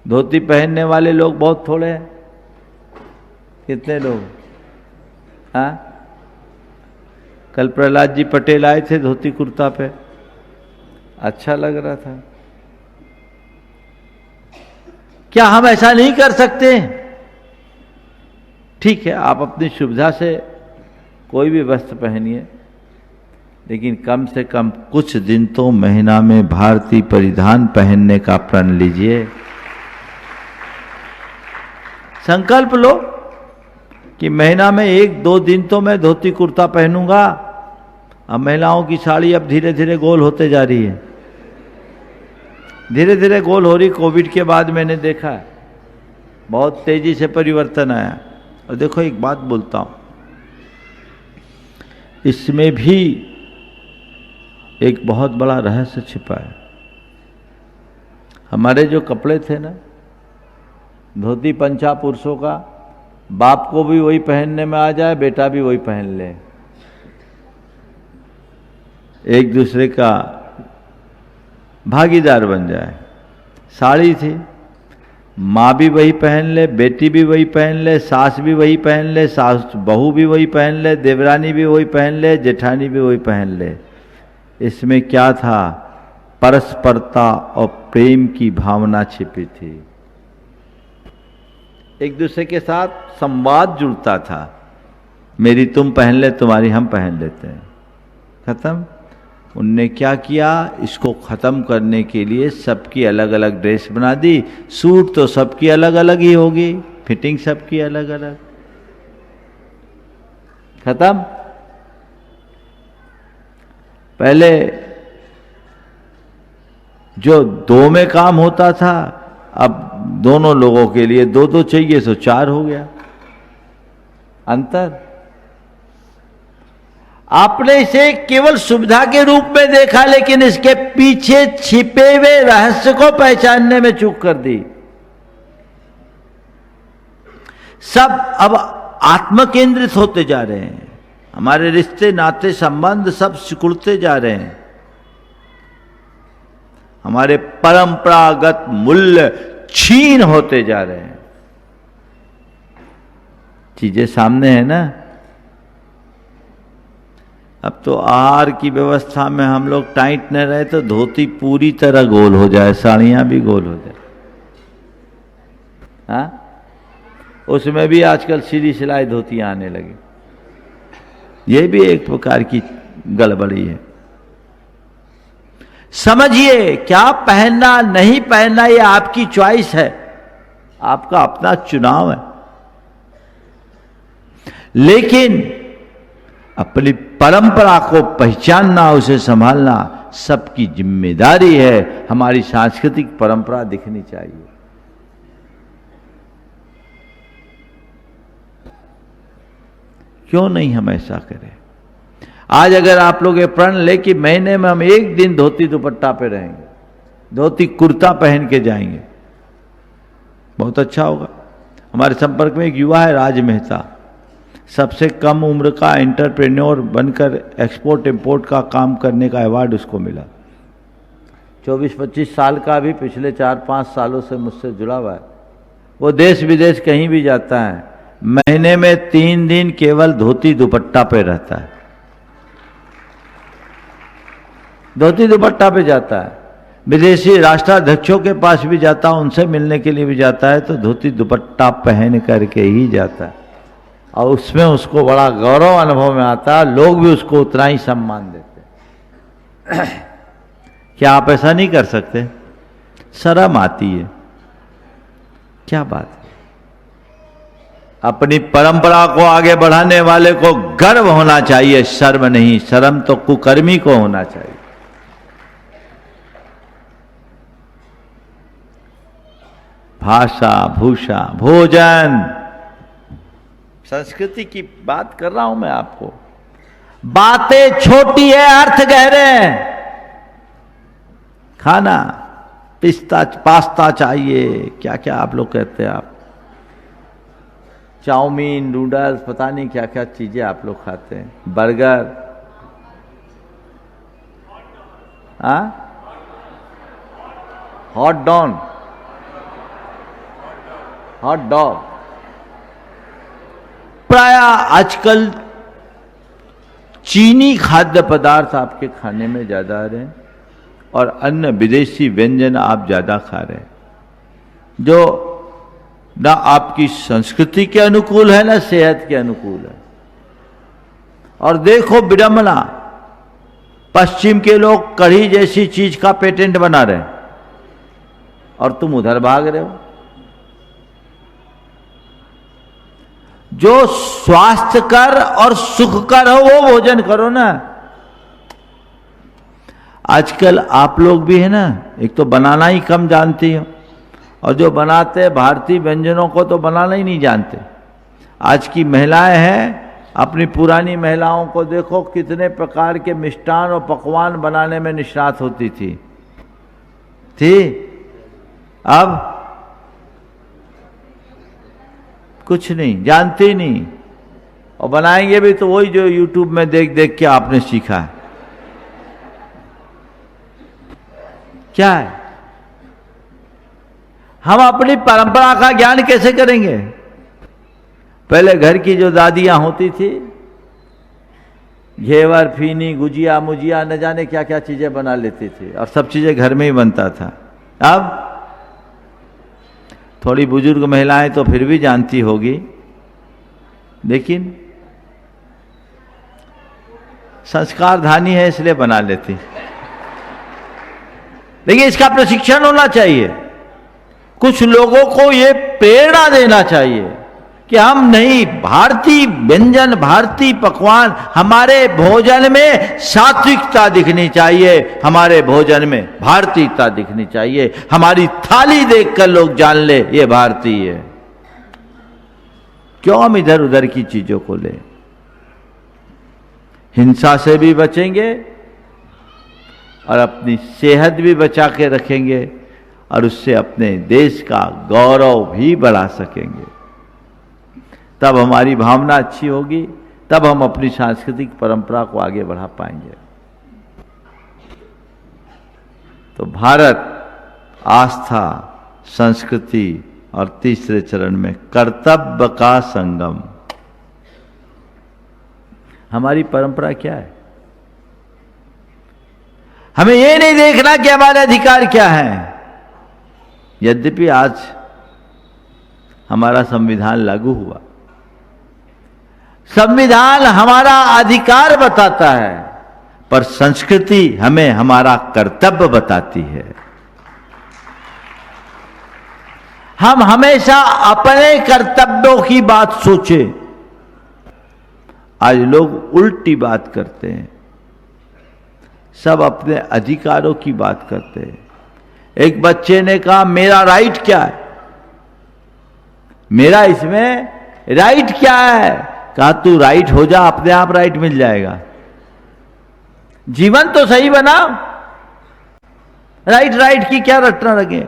धोती पहनने वाले लोग बहुत थोड़े हैं। कितने लोग? हाँ, कल प्रहलाद जी पटेल आए थे धोती कुर्ता पे, अच्छा लग रहा था। क्या हम ऐसा नहीं कर सकते? ठीक है, आप अपनी सुविधा से कोई भी वस्त्र पहनिए, लेकिन कम से कम कुछ दिन तो महीना में भारतीय परिधान पहनने का प्रण लीजिए। संकल्प लो कि महीना में 1-2 दिन तो मैं धोती कुर्ता पहनूंगा। अब महिलाओं की साड़ी अब धीरे धीरे गोल होते जा रही है, धीरे धीरे गोल हो रही। कोविड के बाद मैंने देखा है बहुत तेजी से परिवर्तन आया। और देखो एक बात बोलता हूं, इसमें भी एक बहुत बड़ा रहस्य छिपा है। हमारे जो कपड़े थे ना, धोती पंचा पुरुषों का, बाप को भी वही पहनने में आ जाए, बेटा भी वही पहन ले, एक दूसरे का भागीदार बन जाए। साड़ी थी, माँ भी वही पहन ले, बेटी भी वही पहन ले, सास भी वही पहन ले, सास बहू भी वही पहन ले, देवरानी भी वही पहन ले, जेठानी भी वही पहन ले। इसमें क्या था? परस्परता और प्रेम की भावना छिपी थी। एक दूसरे के साथ संवाद जुड़ता था। मेरी तुम पहन ले, तुम्हारी हम पहन लेते हैं, खत्म। उनने क्या किया? इसको खत्म करने के लिए सबकी अलग अलग ड्रेस बना दी। सूट तो सबकी अलग अलग ही होगी, फिटिंग सबकी अलग अलग, खत्म। पहले जो 2 में काम होता था, अब दोनों लोगों के लिए 2-2 चाहिए, तो 4 हो गया। अंतर। आपने इसे केवल सुविधा के रूप में देखा, लेकिन इसके पीछे छिपे हुए रहस्य को पहचानने में चूक कर दी। सब अब आत्म केंद्रित होते जा रहे हैं। हमारे रिश्ते नाते संबंध सब सिकुड़ते जा रहे हैं। हमारे परंपरागत मूल्य छीन होते जा रहे हैं। चीजें सामने है ना। अब तो आहार की व्यवस्था में हम लोग टाइट न रहे तो धोती पूरी तरह गोल हो जाए, साड़ियां भी गोल हो जाए। हाँ, उसमें भी आजकल सीधी सिलाई धोतियां आने लगी। ये भी एक प्रकार की गड़बड़ी है। समझिए, क्या पहनना नहीं पहनना ये आपकी चॉइस है, आपका अपना चुनाव है। लेकिन अपनी परंपरा को पहचानना, उसे संभालना सबकी जिम्मेदारी है। हमारी सांस्कृतिक परंपरा दिखनी चाहिए। क्यों नहीं हम ऐसा करें? आज अगर आप लोग ये प्रण ले कि महीने में हम 1 दिन धोती दुपट्टा पे रहेंगे, धोती कुर्ता पहन के जाएंगे, बहुत अच्छा होगा। हमारे संपर्क में एक युवा है, राज मेहता, सबसे कम उम्र का एंटरप्रेन्योर बनकर एक्सपोर्ट इंपोर्ट का काम करने का अवार्ड उसको मिला। 24-25 साल का, भी पिछले 4-5 सालों से मुझसे जुड़ा हुआ है। वो देश विदेश कहीं भी जाता है, महीने में 3 दिन केवल धोती दुपट्टा पे रहता है, धोती दुपट्टा पे जाता है। विदेशी राष्ट्राध्यक्षों के पास भी जाता है, उनसे मिलने के लिए भी जाता है तो धोती दुपट्टा पहन करके ही जाता है। और उसमें उसको बड़ा गौरव अनुभव में आता है, लोग भी उसको उतना ही सम्मान देते हैं। क्या आप ऐसा नहीं कर सकते? शर्म आती है, क्या बात है। अपनी परंपरा को आगे बढ़ाने वाले को गर्व होना चाहिए, शर्म नहीं। शर्म तो कुकर्मी को होना चाहिए। भाषा, भूषा, भोजन, संस्कृति की बात कर रहा हूं मैं आपको। बातें छोटी है, अर्थ गहरे हैं। खाना, पास्ता चाहिए, क्या क्या आप लोग कहते हैं, आप चाउमीन, नूडल्स, पता नहीं क्या क्या चीजें आप लोग खाते हैं, बर्गर, हॉट डॉग। प्राय आजकल चीनी खाद्य पदार्थ आपके खाने में ज्यादा आ रहे हैं और अन्य विदेशी व्यंजन आप ज्यादा खा रहे हैं, जो ना आपकी संस्कृति के अनुकूल है ना सेहत के अनुकूल है। और देखो विडंबना, पश्चिम के लोग कढ़ी जैसी चीज का पेटेंट बना रहे हैं और तुम उधर भाग रहे हो। जो स्वास्थ्यकर और सुखकर हो वो भोजन करो ना। आजकल आप लोग भी है ना, एक तो बनाना ही कम जानती हो और जो बनाते हैं भारतीय व्यंजनों को तो बनाना ही नहीं जानते। आज की महिलाएं हैं, अपनी पुरानी महिलाओं को देखो कितने प्रकार के मिष्टान और पकवान बनाने में निष्णात होती थी। अब कुछ नहीं, जानते नहीं, और बनाएंगे भी तो वही जो यूट्यूब में देख देख के आपने सीखा है। क्या है? हम अपनी परंपरा का ज्ञान कैसे करेंगे? पहले घर की जो दादियां होती थी, घेवर, फीनी, गुजिया, मुजिया, न जाने क्या क्या चीजें बना लेती थी और सब चीजें घर में ही बनता था। अब थोड़ी बुजुर्ग महिलाएं तो फिर भी जानती होगी, लेकिन संस्कारधानी है इसलिए बना लेती। लेकिन इसका प्रशिक्षण होना चाहिए। कुछ लोगों को ये प्रेरणा देना चाहिए कि हम नहीं, भारतीय व्यंजन, भारतीय पकवान, हमारे भोजन में सात्विकता दिखनी चाहिए, हमारे भोजन में भारतीयता दिखनी चाहिए। हमारी थाली देखकर लोग जान ले ये भारतीय है। क्यों हम इधर उधर की चीजों को ले? हिंसा से भी बचेंगे और अपनी सेहत भी बचा के रखेंगे और उससे अपने देश का गौरव भी बढ़ा सकेंगे। तब हमारी भावना अच्छी होगी, तब हम अपनी सांस्कृतिक परंपरा को आगे बढ़ा पाएंगे। तो भारत आस्था, संस्कृति और तीसरे चरण में कर्तव्य का संगम। हमारी परंपरा क्या है? हमें यह नहीं देखना कि हमारे अधिकार क्या है। यद्यपि आज हमारा संविधान लागू हुआ, संविधान हमारा अधिकार बताता है, पर संस्कृति हमें हमारा कर्तव्य बताती है। हम हमेशा अपने कर्तव्यों की बात सोचें। आज लोग उल्टी बात करते हैं, सब अपने अधिकारों की बात करते हैं। एक बच्चे ने कहा मेरा राइट क्या है, मेरा इसमें राइट क्या है? कहा तू राइट हो जा, अपने आप राइट मिल जाएगा। जीवन तो सही बनाओ, राइट राइट की क्या रटना लगे।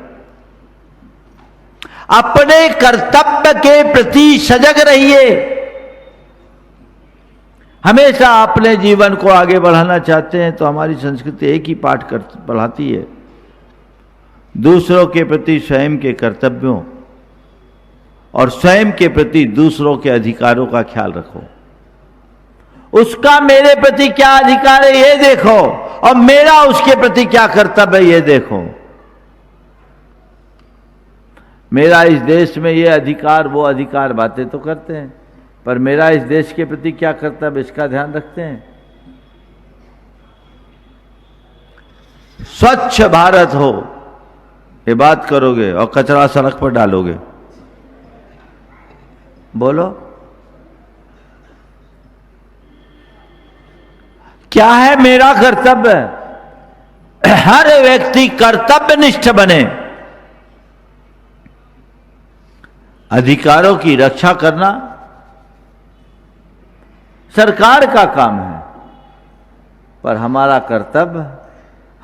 अपने कर्तव्य के प्रति सजग रहिए। हमेशा अपने जीवन को आगे बढ़ाना चाहते हैं तो हमारी संस्कृति एक ही पाठ पढ़ाती है, दूसरों के प्रति स्वयं के कर्तव्यों और स्वयं के प्रति दूसरों के अधिकारों का ख्याल रखो। उसका मेरे प्रति क्या अधिकार है ये देखो, और मेरा उसके प्रति क्या कर्तव्य है ये देखो। मेरा इस देश में ये अधिकार वो अधिकार, बातें तो करते हैं, पर मेरा इस देश के प्रति क्या कर्तव्य, इसका ध्यान रखते हैं? स्वच्छ भारत हो, ये बात करोगे और कचरा सड़क पर डालोगे? बोलो, क्या है मेरा कर्तव्य? हर व्यक्ति कर्तव्यनिष्ठ बने, अधिकारों की रक्षा करना सरकार का काम है, पर हमारा कर्तव्य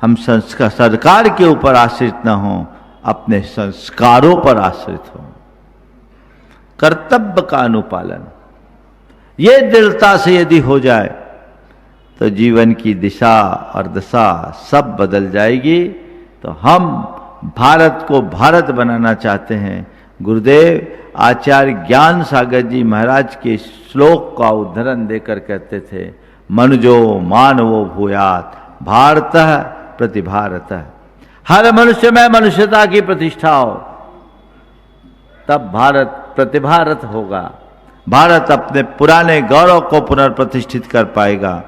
हम संस्कार सरकार के ऊपर आश्रित न हो, अपने संस्कारों पर आश्रित हो। कर्तव्य का अनुपालन ये दृढ़ता से यदि हो जाए तो जीवन की दिशा और दशा सब बदल जाएगी। तो हम भारत को भारत बनाना चाहते हैं। गुरुदेव आचार्य ज्ञान सागर जी महाराज के श्लोक का उद्धरण देकर कहते थे, मनुजो मानवो भूयात भारतः प्रतिभारतः। हर मनुष्य में मनुष्यता की प्रतिष्ठा हो, तब भारत प्रतिभारत होगा। भारत अपने पुराने गौरव को पुनर्प्रतिष्ठित कर पाएगा,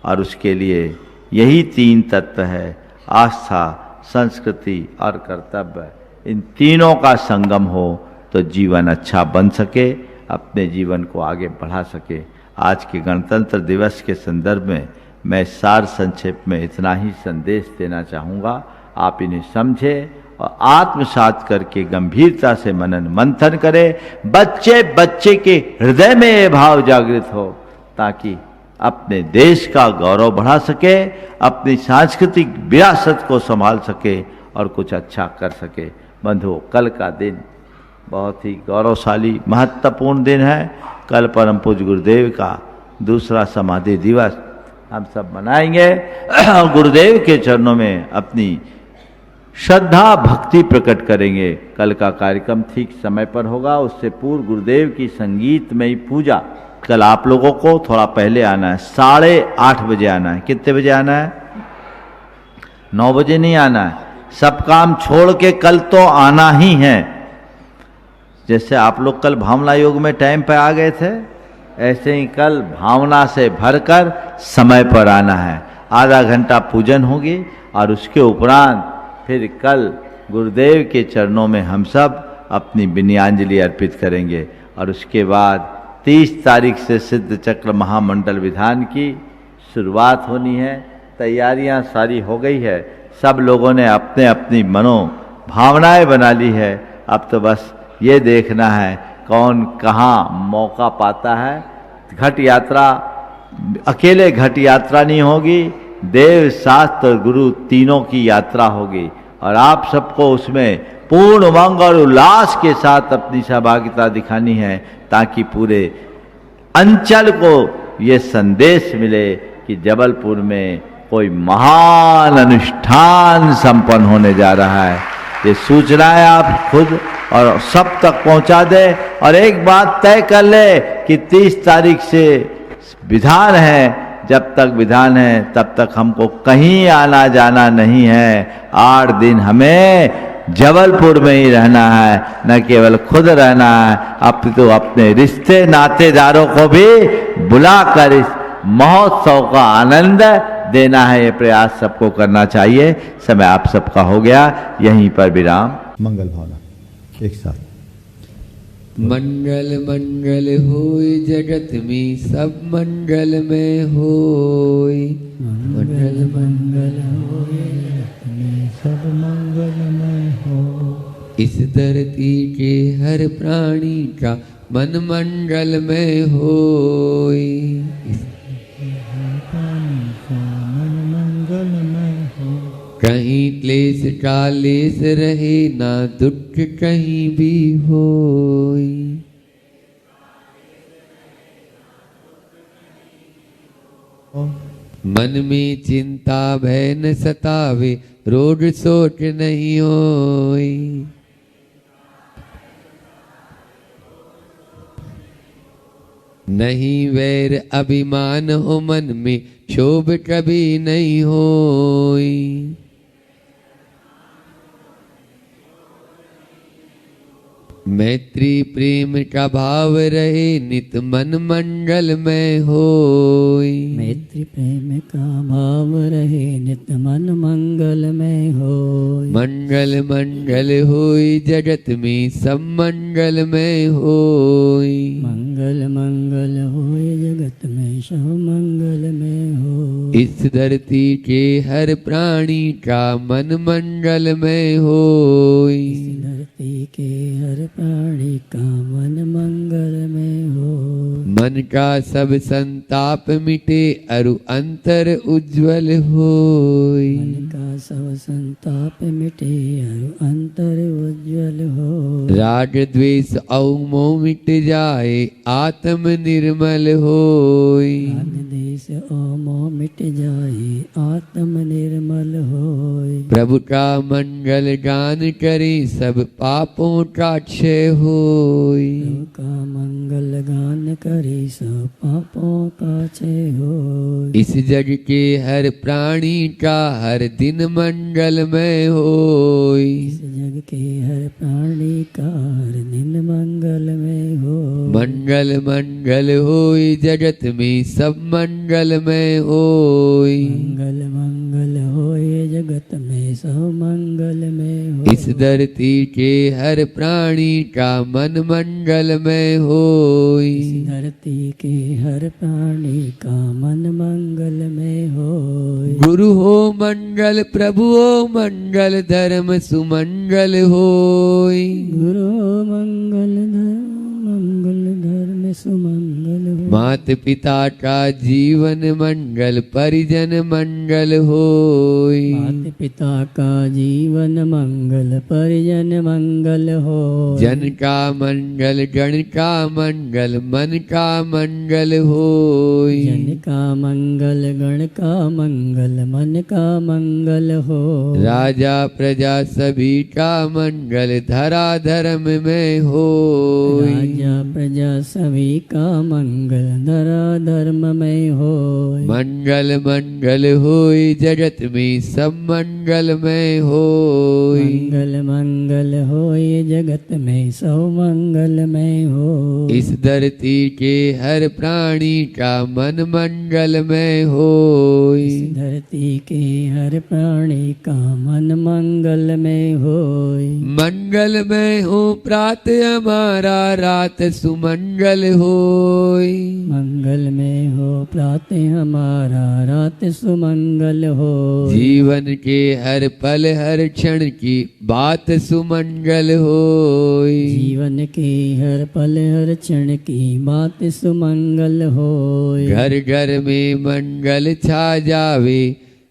और उसके लिए यही 3 तत्व है, आस्था, संस्कृति और कर्तव्य। इन तीनों का संगम हो तो जीवन अच्छा बन सके, अपने जीवन को आगे बढ़ा सके। आज के गणतंत्र दिवस के संदर्भ में मैं सार संक्षेप में इतना ही संदेश देना चाहूँगा। आप इन्हें समझें और आत्मसात करके गंभीरता से मनन मंथन करें। बच्चे बच्चे के हृदय में ये भाव जागृत हो, ताकि अपने देश का गौरव बढ़ा सके, अपनी सांस्कृतिक विरासत को संभाल सके और कुछ अच्छा कर सके। बंधुओं, कल का दिन बहुत ही गौरवशाली महत्वपूर्ण दिन है। कल परम पूज्य गुरुदेव का दूसरा समाधि दिवस हम सब मनाएंगे। गुरुदेव के चरणों में अपनी श्रद्धा भक्ति प्रकट करेंगे। कल का कार्यक्रम ठीक समय पर होगा। उससे पूर्व गुरुदेव की संगीतमयी पूजा। कल आप लोगों को थोड़ा पहले आना है, 8:30 बजे आना है। कितने बजे आना है? 9 बजे नहीं आना है। सब काम छोड़ के कल तो आना ही है। जैसे आप लोग कल भावना योग में टाइम पर आ गए थे, ऐसे ही कल भावना से भरकर समय पर आना है। आधा घंटा पूजन होगी और उसके उपरांत फिर कल गुरुदेव के चरणों में हम सब अपनी विनयाञ्जलि अर्पित करेंगे। और उसके बाद 30 तारीख से सिद्ध चक्र महामंडल विधान की शुरुआत होनी है। तैयारियां सारी हो गई है। सब लोगों ने अपने अपनी मनो भावनाएं बना ली है। अब तो बस ये देखना है कौन कहाँ मौका पाता है। घट यात्रा, अकेले घट यात्रा नहीं होगी, देव शास्त्र और गुरु तीनों की यात्रा होगी। और आप सबको उसमें पूर्ण उमंग और उल्लास के साथ अपनी सहभागिता दिखानी है, ताकि पूरे अंचल को ये संदेश मिले कि जबलपुर में कोई महान अनुष्ठान संपन्न होने जा रहा है। ये सूचनाएं आप खुद और सब तक पहुंचा दे। और एक बात तय कर ले कि 30 तारीख से विधान है। जब तक विधान है तब तक हमको कहीं आना जाना नहीं है। 8 दिन हमें जबलपुर में ही रहना है, न केवल खुद रहना है, अब तो अपने रिश्ते नातेदारों को भी बुलाकर इस महोत्सव का आनंद देना है। ये प्रयास सबको करना चाहिए। समय आप सबका हो गया, यहीं पर विराम। मंगल भावना एक साथ। मंगल मंगल होय जगत में सब मंगल में होय। मंगल मंगल होय जगत में सब मंगल में हो। इस धरती के हर प्राणी का मन मंगल में होय। कहीं क्लेश कालेश रहे ना दुख कहीं भी होय। मन में चिंता भय न सतावे, रोग सोच नहीं होय। नहीं वैर अभिमान हो मन में, क्षोभ कभी नहीं होय। मैत्री प्रेम का भाव रहे नित मन मंगल में होय। मैत्री प्रेम का भाव रहे नित मन मंगल में होय। मंगल मंगल होय जगत में सब मंगल में होय। मंगल मंगल होय जगत में सब मंगल में होय। इस धरती के हर प्राणी का मन मंगल में होय। इस धरती के हर प्राणी का मन मंगल में होय। मन का सब संताप मिटे अरु अंतर उज्ज्वल होय। मन का सब संताप मिटे और अंतर उज्ज्वल हो। राग द्वेष और मोह मिट जाए आत्म निर्मल होय। राग देश और मोह मिट जाए आत्म निर्मल होय। प्रभु का मंगल गान करे सब पापों का क्षय होय। प्रभु का मंगल गान करे सब पापों का क्षय होय। इस जग के हर प्राणी का हर दिन मंगलमय होय। इस जग के हर प्राणी का हर दिन मंगल में हो। मंगल मंगल होय जगत में सब मंगलमय होय। मंगल मंगल होय जगत में सब मंगल में हो। इस धरती के हर प्राणी का मन मंगलमय होय। इस धरती के हर प्राणी का मन मंगल में होय। गुरु हो मंगल प्रभु हो मंगल धर्म सुमंगल होय। गुरु मंगल धर्म सुमंगल हो। मात पिता का जीवन मंगल परिजन मंगल होय। माता पिता का जीवन मंगल परिजन मंगल हो। जन का मंगल गण का मंगल मन का मंगल होय। जन का मंगल गण का मंगल मन का मंगल हो। राजा प्रजा सभी का मंगल धरा धर्म में होय। राजा प्रजा सभी का मंगल धरा धर्म में हो। मंगल मंगल होय जगत में सब मंगल में होय। मंगल मंगल होय जगत में सब मंगल में हो। इस धरती के हर प्राणी का मन मंगल में होय। इस धरती के हर प्राणी का मन मंगल में होय। मंगल में हो प्रात हमारा रात सुमंगल होय। मंगल में हो प्रात हमारा रात सुमंगल हो। जीवन के हर पल हर क्षण की बात सुमंगल होय। जीवन के हर पल हर क्षण की बात सुमंगल होय। घर घर में मंगल छा जावे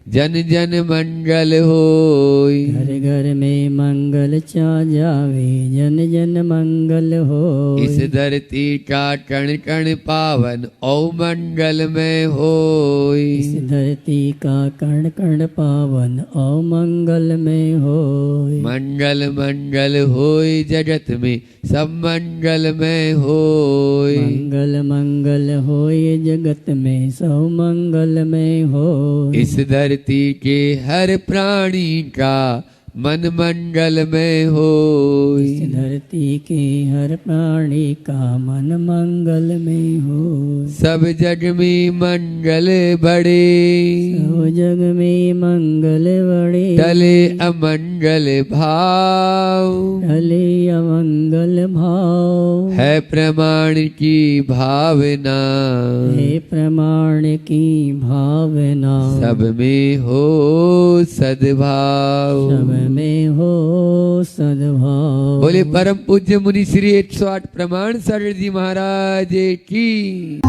जन जन मंगल होय। घर घर में मंगल छा जावे जन जन मंगल हो। इस धरती का कण कण पावन ओ मंगल में होय। इस धरती का कण कण पावन ओ मंगल में होय। मंगल मंगल होय जगत में सब मंगल में होय। मंगल मंगल होय जगत में सब मंगल में होय। इस धरती के हर प्राणी का मन मंगल में होय। इस धरती के हर प्राणी का मन मंगल में हो। सब जग में मंगल बड़े सब जग में मंगल बड़े टले अमंगल भाव टले अमंगल भाव है प्रमाण की भावना हे प्रमाण की भावना सब में हो सद्भाव। सब में हो सद्भाव। बोले परम पूज्य मुनि श्री 108 प्रमाण सागर जी महाराज की।